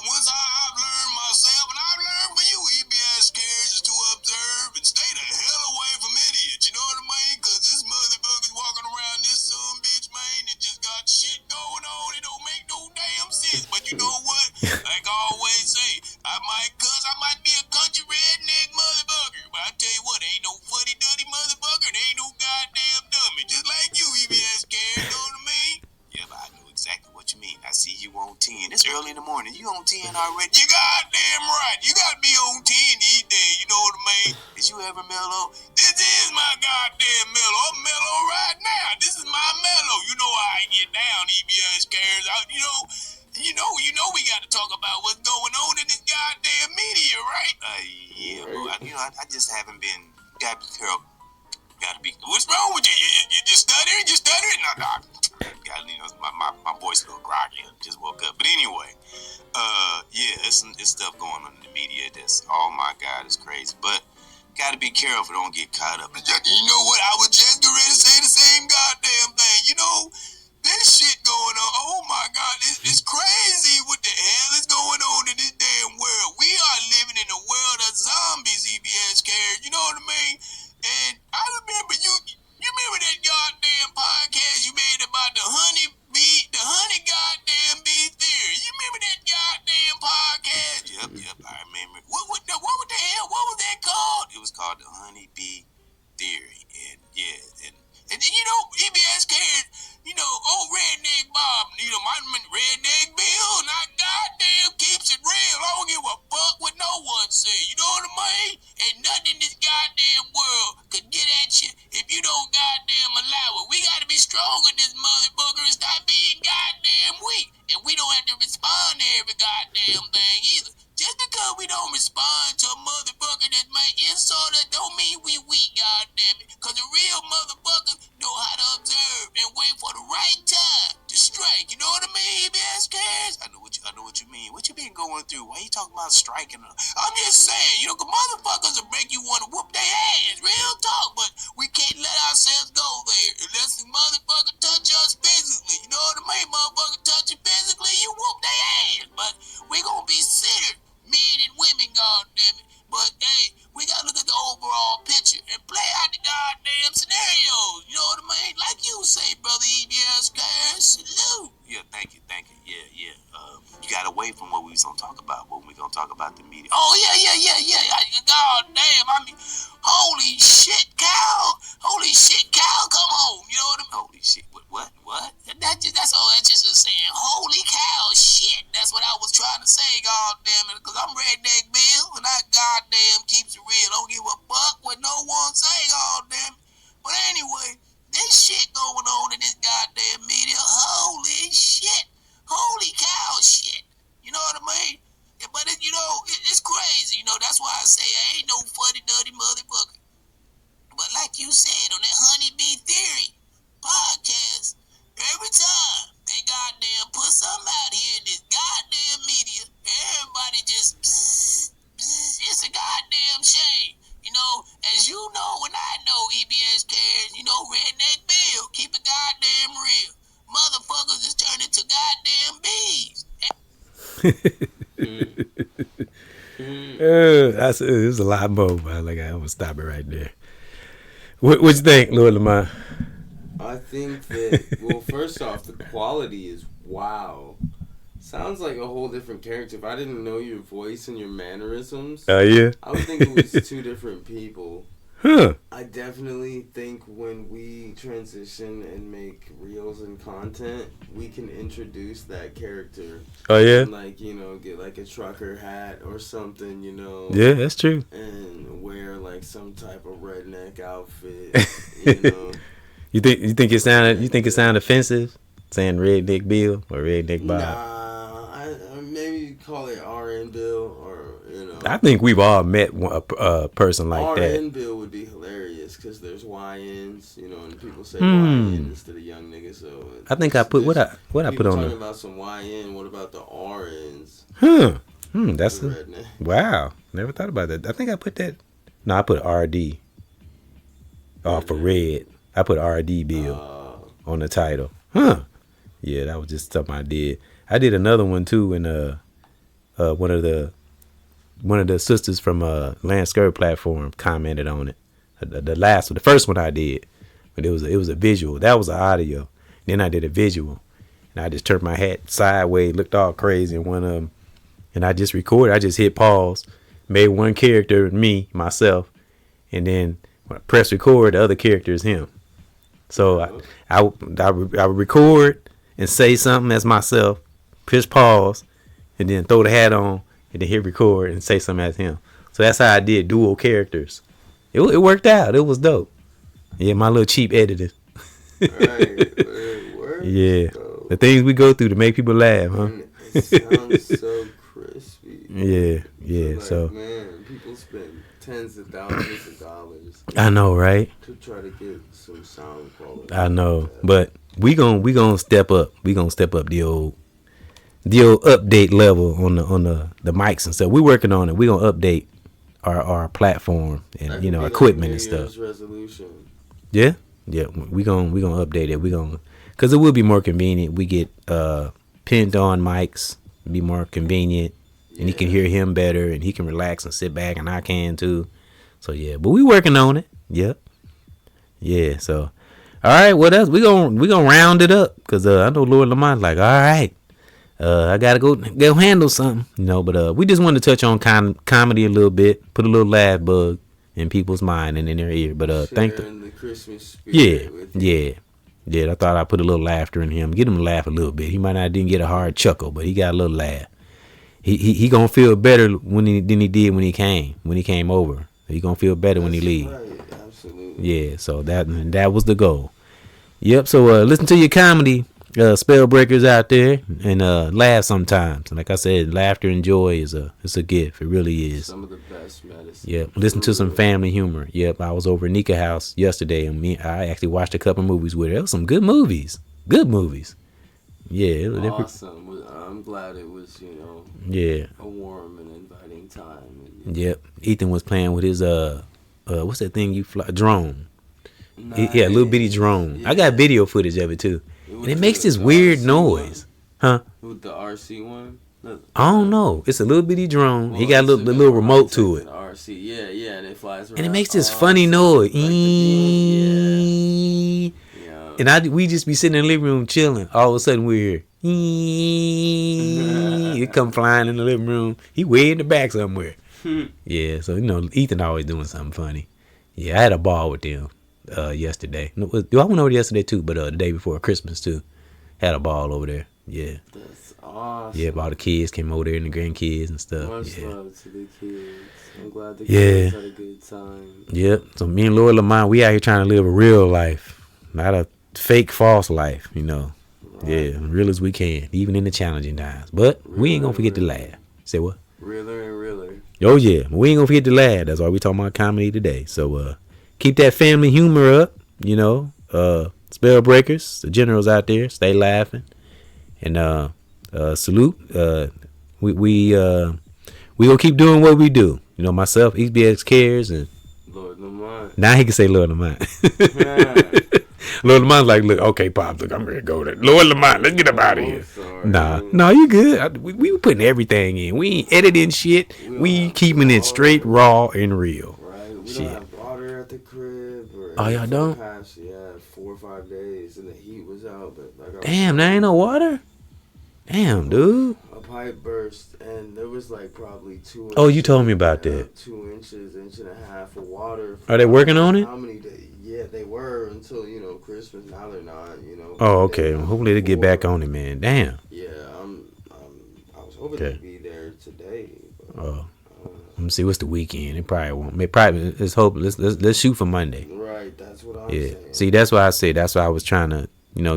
once I've learned myself, and I've learned for you, EBS Cares, is to observe and stay the hell away from idiots. You know what I mean? Because this motherfucker's walking around this son bitch, man, that just got shit going on. It don't make no damn sense. But you know what? Like I always say, I might cuss, I might be a country redneck motherfucker. But I tell you what, ain't no fuddy-duddy motherfucker. There ain't no goddamn dummy. Just like you, EBS Cares, you know what I mean? Yeah, but I know exactly what you mean. I see you on 10. It's early in the morning. You on 10 already? You goddamn right. You gotta be on 10 these days. You know what I mean? Is you ever mellow? This is my goddamn mellow. I'm mellow right now. This is my mellow. You know how I get down, EBS Cares. You know we got to talk about what's going on in this goddamn media, right? Yeah, right. But I just haven't been. Gotta be careful. Gotta be. What's wrong with you? You just stuttering? You stuttering? No. My voice a little groggy. I just woke up. But anyway, yeah, it's stuff going on in the media that's, oh my God, it's crazy. But gotta be careful. Don't get caught up. You know what? I was just getting ready to say the same goddamn thing. This shit going on. Oh my God, it's crazy. What the hell is going on in this damn world? We are living in a world of zombies, EBS Cares. You know what I mean? And I remember you remember that goddamn podcast you made about the honey goddamn bee theory. You remember that goddamn podcast? Yep, I remember. What the hell? What was that called? It was called the honey bee theory. And yeah, and EBS Cares, old Redneck Bob, my Redneck Bill, and I goddamn keeps it real. I don't give a fuck what no one say. You know what I mean? Ain't nothing in this goddamn world could get at you if you don't goddamn allow it. We gotta be strong in this motherfucker and stop being goddamn weak. And we don't have to respond to every goddamn thing either. Just because we don't respond to a motherfucker that might insult us don't mean we weak, goddammit. Because the real motherfuckers know how to observe and wait for the right time to strike. You know what I mean, EBS Cares? I know what you mean. What you been going through? Why you talking about striking? I'm just saying, cause motherfuckers will make you want to whoop their ass. Real talk, but we can't let ourselves go there. Unless the motherfucker touch us physically. You know what I mean? Motherfucker touch you physically, you whoop their ass. But we gonna be centered. Men and women, goddammit. But hey, we gotta look at the overall picture and play out the goddamn scenarios. You know what I mean? Like you say, brother EBS Cares. Salute. Yeah, thank you. Yeah. You got away from what we was gonna talk about. What we gonna talk about the media? Oh yeah. God damn. I mean, holy shit, cow. Come home. You know what I mean? Holy shit. What? That's all. That's just saying. Holy cow. what I was trying to say, goddamn it, because I'm Redneck Bill, and I goddamn keeps it real. Don't give a fuck what no one say, goddamn it. But anyway, this shit going on in this goddamn media, holy shit, holy cow shit. You know what I mean? Yeah, but it's crazy. That's why I say I ain't no funny, dirty motherfucker. But like you said on that Honeybee Theory podcast, every time they goddamn put something out here in this goddamn media, everybody just it's a goddamn shame. As you know, and I know, EBS cares, Redneck Bill, keep it goddamn real. Motherfuckers is turning to goddamn bees. It was a lot more, but I'm gonna stop it right there. What you think, Lord Lamont? I think that, well, first off, the quality is wow. Sounds like a whole different character. If I didn't know your voice and your mannerisms, yeah, I would think it was two different people. Huh. I definitely think when we transition and make reels and content, we can introduce that character. Oh, yeah? And, get like a trucker hat or something, Yeah, that's true. And wear like some type of redneck outfit, You think it sounded offensive? Saying Redneck Bill or Redneck Bob? Nah, maybe call it RN Bill or, I think we've all met a person like that. RN Bill would be hilarious because there's YNs, and people say YN instead of young niggas. So I think I put what I put on talking there. about some YN. What about the RNs? That's wow. Never thought about that. I think I put that. No, I put RD. For red. I put RD Bill on the title. Yeah, that was just something I did. I did another one too, and one of the sisters from Land Skirt Platform commented on it. The first one I did, but it was a visual. That was an audio. Then I did a visual, and I just turned my hat sideways, looked all crazy in one of them, and I just recorded. I just hit pause, made one character myself, and then when I press record, the other character is him. So I would record and say something as myself, push pause, and then throw the hat on, and then hit record and say something as him. So that's how I did dual characters. It worked out. It was dope. Yeah, my little cheap editing. Yeah, the things we go through to make people laugh, huh? It sounds so crispy. Yeah. So man, people spend tens of thousands of dollars. I know, right? To try to get some sound quality. I know, but we gonna step up. We gonna step up the old update level on the mics and stuff. We working on it. We gonna update our platform and equipment and stuff. Resolution. Yeah. We gonna update it. We gonna, cause it will be more convenient. We get pinned on mics, be more convenient, and you can hear him better, and he can relax and sit back, and I can too. So yeah, but we working on it. Yep. Yeah. So all right, what else? We gonna round it up, cause I know Lord Lamont's like, all right. I gotta go handle something, but we just wanted to touch on comedy a little bit, put a little laugh bug in people's mind and in their ear. But thank the Christmas spirit with you. Yeah. I thought I put a little laughter in him, get him to laugh a little bit. He might not didn't get a hard chuckle, but he got a little laugh. He gonna feel better than he did when he came over. He gonna feel better when he leave. Right, absolutely. Yeah, so that was the goal. Yep. So listen to your comedy. Spell breakers out there and laugh sometimes. Like I said, laughter and joy is a gift. It really is. Some of the best medicine. Yep. Listen to some family humor. Yep. I was over at Nika house yesterday and I actually watched a couple movies with her. It was some good movies. Good movies. Yeah. Awesome. I'm glad it was, yeah, a warm and inviting time. Yep. Ethan was playing with his what's that thing you fly? Drone. Nice. Yeah, a little bitty drone. Yeah. I got video footage of it too. And it makes this weird noise. Huh? With the RC one? I don't know. It's a little bitty drone. He got a little remote to it. RC. Yeah, and it flies around. And it makes this funny noise. Like And we just be sitting in the living room chilling. All of a sudden we hear it come flying in the living room. He way in the back somewhere. Yeah, so Ethan always doing something funny. Yeah, I had a ball with them yesterday. I went over yesterday too, but the day before Christmas too. Had a ball over there. Yeah. That's Awesome. Yeah, all the kids came over there and the grandkids and stuff. Much yeah. love to the kids. I'm glad the Yeah. kids had a good time. Yep. So me and Lord Lamont, we out here trying to live a real life, not a fake, false life. You know. Right. Yeah, real as we can, even in the challenging times. But we ain't gonna forget to laugh. Say what? Realer and realer. Oh yeah, we ain't gonna forget to laugh. That's why we talking about comedy today. So keep that family humor up. You know, spell breakers, the generals out there, stay laughing, and salute. We gonna keep doing what we do. You know, myself, EBXCARES, and Lord Lamont. now he can say Lord Lamont. Yeah. Lord Lamont's like, look, okay, Pops, look, I'm ready to go there. Lord Lamont, let's get up out of here. Sorry. Nah, you good. We putting everything in. We ain't editing shit. We keeping it straight, raw, and real. Right. We Shit. don't have water at the crib. Oh, y'all don't? Past, 4 or 5 days, and the heat was out. But like Damn, there ain't no water? Damn, dude. a pipe burst, and there was like probably 2 inches. Oh, you told me about that. 2 inches, inch and a half of water. Are they working on it? How many days? Yeah, they were until Christmas. Now they're not. Oh, okay. Well, hopefully they get back on it, man. Damn. Yeah, I was hoping Okay. to be there today. But, Oh, let me see. What's the weekend? It probably won't. Let's hope. Let's shoot for Monday. right, that's what I'm Yeah. saying. See, that's why I said. That's why I was trying to,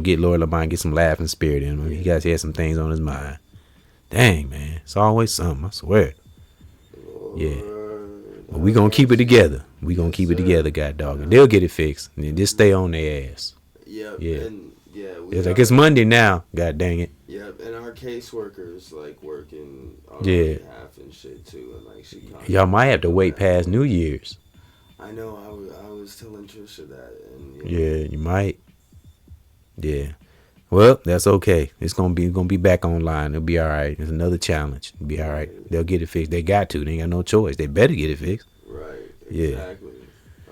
get Lord Lamont, get some laughing spirit in him. He had some things on his mind. Dang, man, it's always something. I swear. Yeah. But we gonna keep it together. We gonna keep it together, god dog, and they'll get it fixed. And just stay on their ass. Yep. Yeah. And It's like it's Monday now. God dang it. Yep, and our caseworkers like working on Yeah. our behalf and shit too, and like she. Y'all might have to wait past New Year's. I know. I was telling Trisha that, and Yeah, you might. Yeah. Well, that's okay. It's gonna be back online. It'll be all right. It's another challenge. It'll be all right. They'll get it fixed. They got to. They ain't got no choice. They better get it fixed. right, Yeah. exactly.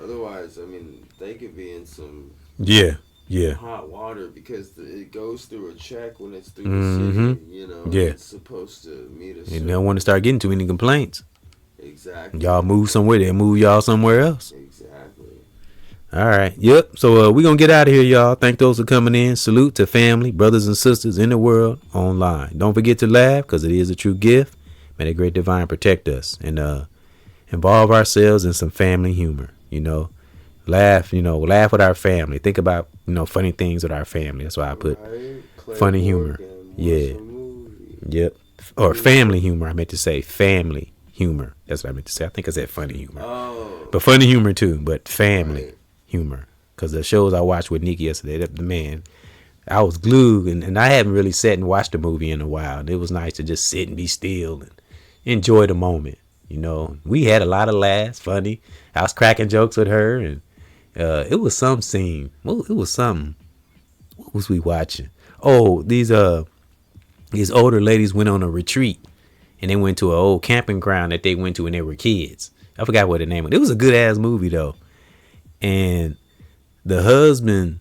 Otherwise, I mean, they could be in some Yeah. Yeah. hot water because it goes through a check when it's through Mhm. the city. Yeah. It's supposed to meet us. And they don't want to start getting too many complaints. Exactly. Y'all move somewhere, they'll move y'all somewhere else. Exactly. All right. Yep. So we're going to get out of here, y'all. Thank those for coming in. Salute to family, brothers and sisters in the world online. Don't forget to laugh because it is a true gift. May the great divine protect us and involve ourselves in some family humor. Laugh, laugh with our family. Think about, funny things with our family. That's why I put Right? funny humor. Yeah. Yep. Or family humor. I meant to say family humor. That's what I meant to say. I think I said funny humor. Oh. But funny humor too, but family Right. humor. Because the shows I watched with Nikki yesterday, the man, I was glued, and I haven't really sat and watched a movie in a while. And it was nice to just sit and be still and enjoy the moment. We had a lot of laughs, funny. I was cracking jokes with her, and it was some scene. Well, it was something. What was we watching? Oh, these older ladies went on a retreat, and they went to an old camping ground that they went to when they were kids. I forgot what the name was. It was a good ass movie though. And the husband,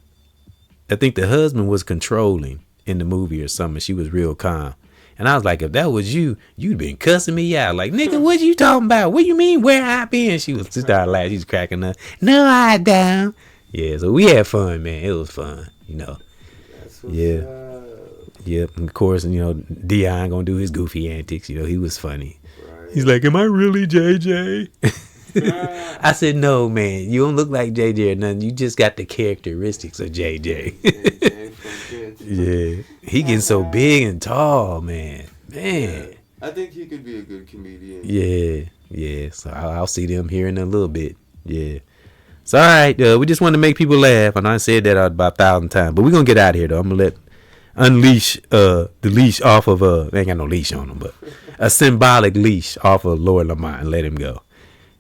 I think the husband was controlling in the movie or something. She was real calm. And I was like, if that was you, you'd been cussing me out. Like, nigga, what you talking about? What you mean, where I been? She started laughing. She was cracking up. No, I down. Yeah, so we had fun, man. It was fun, That's what's Yeah. up. Yep. And of course, Dion gonna do his goofy antics. He was funny. Right. He's like, am I really JJ? I said, no, man. You don't look like JJ or nothing. You just got the characteristics of JJ. Yeah. He getting so big and tall, man. Man. I think he could be a good comedian. Yeah. So I'll see them here in a little bit. Yeah. So, all right. We just want to make people laugh. And I said that about 1,000 times. But we're going to get out of here, though. I'm going to unleash the leash off of they ain't got no leash on him, but a symbolic leash off of Lord Lamont and let him go.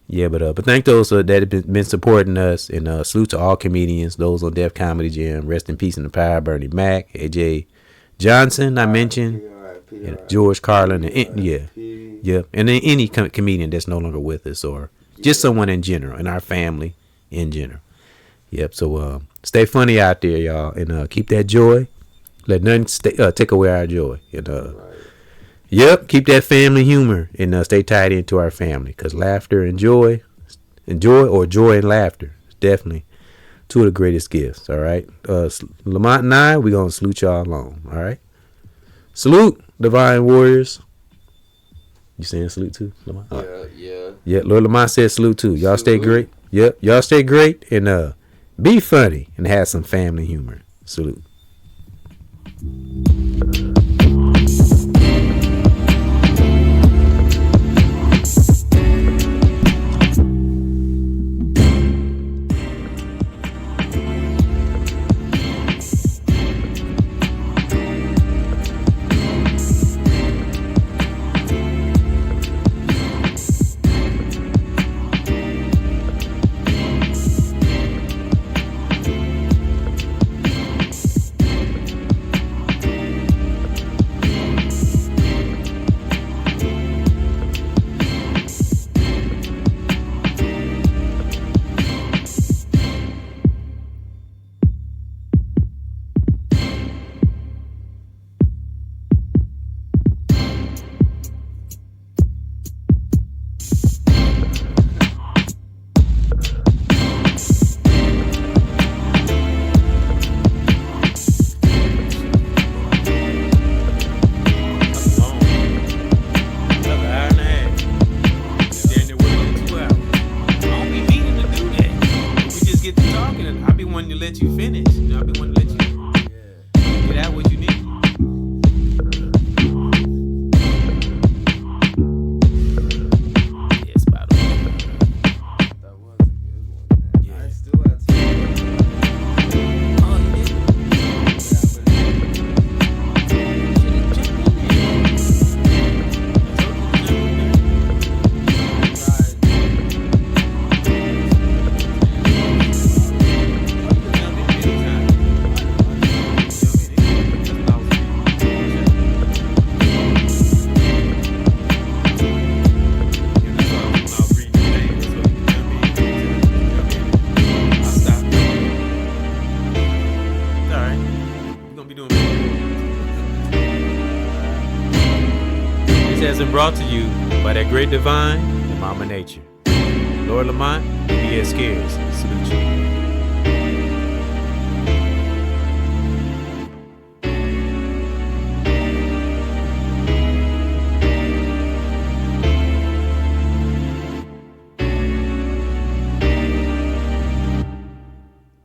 Yeah, but thank those that have been supporting us, and salute to all comedians, those on Def Comedy Jam. Rest in peace in the power, Bernie Mac, AJ Johnson, I mentioned, George Carlin, and yep, and then any comedian that's no longer with us, or just someone in general, in our family in general. Yep. So stay funny out there, y'all, and keep that joy. Let nothing take away our joy. And yep, keep that family humor and stay tied into our family, because laughter and joy, or joy and laughter is definitely two of the greatest gifts. All right, Lamont and I, we're gonna salute y'all along. All right, salute. Divine Warriors. You saying salute too, Lamont? Yeah. Lord Lamont said salute too. Y'all stay great. Yep. Y'all stay great and be funny and have some family humor. Salute. Brought to you by that great divine and Mama Nature. Lord Lamont, EBXCARES, salute you.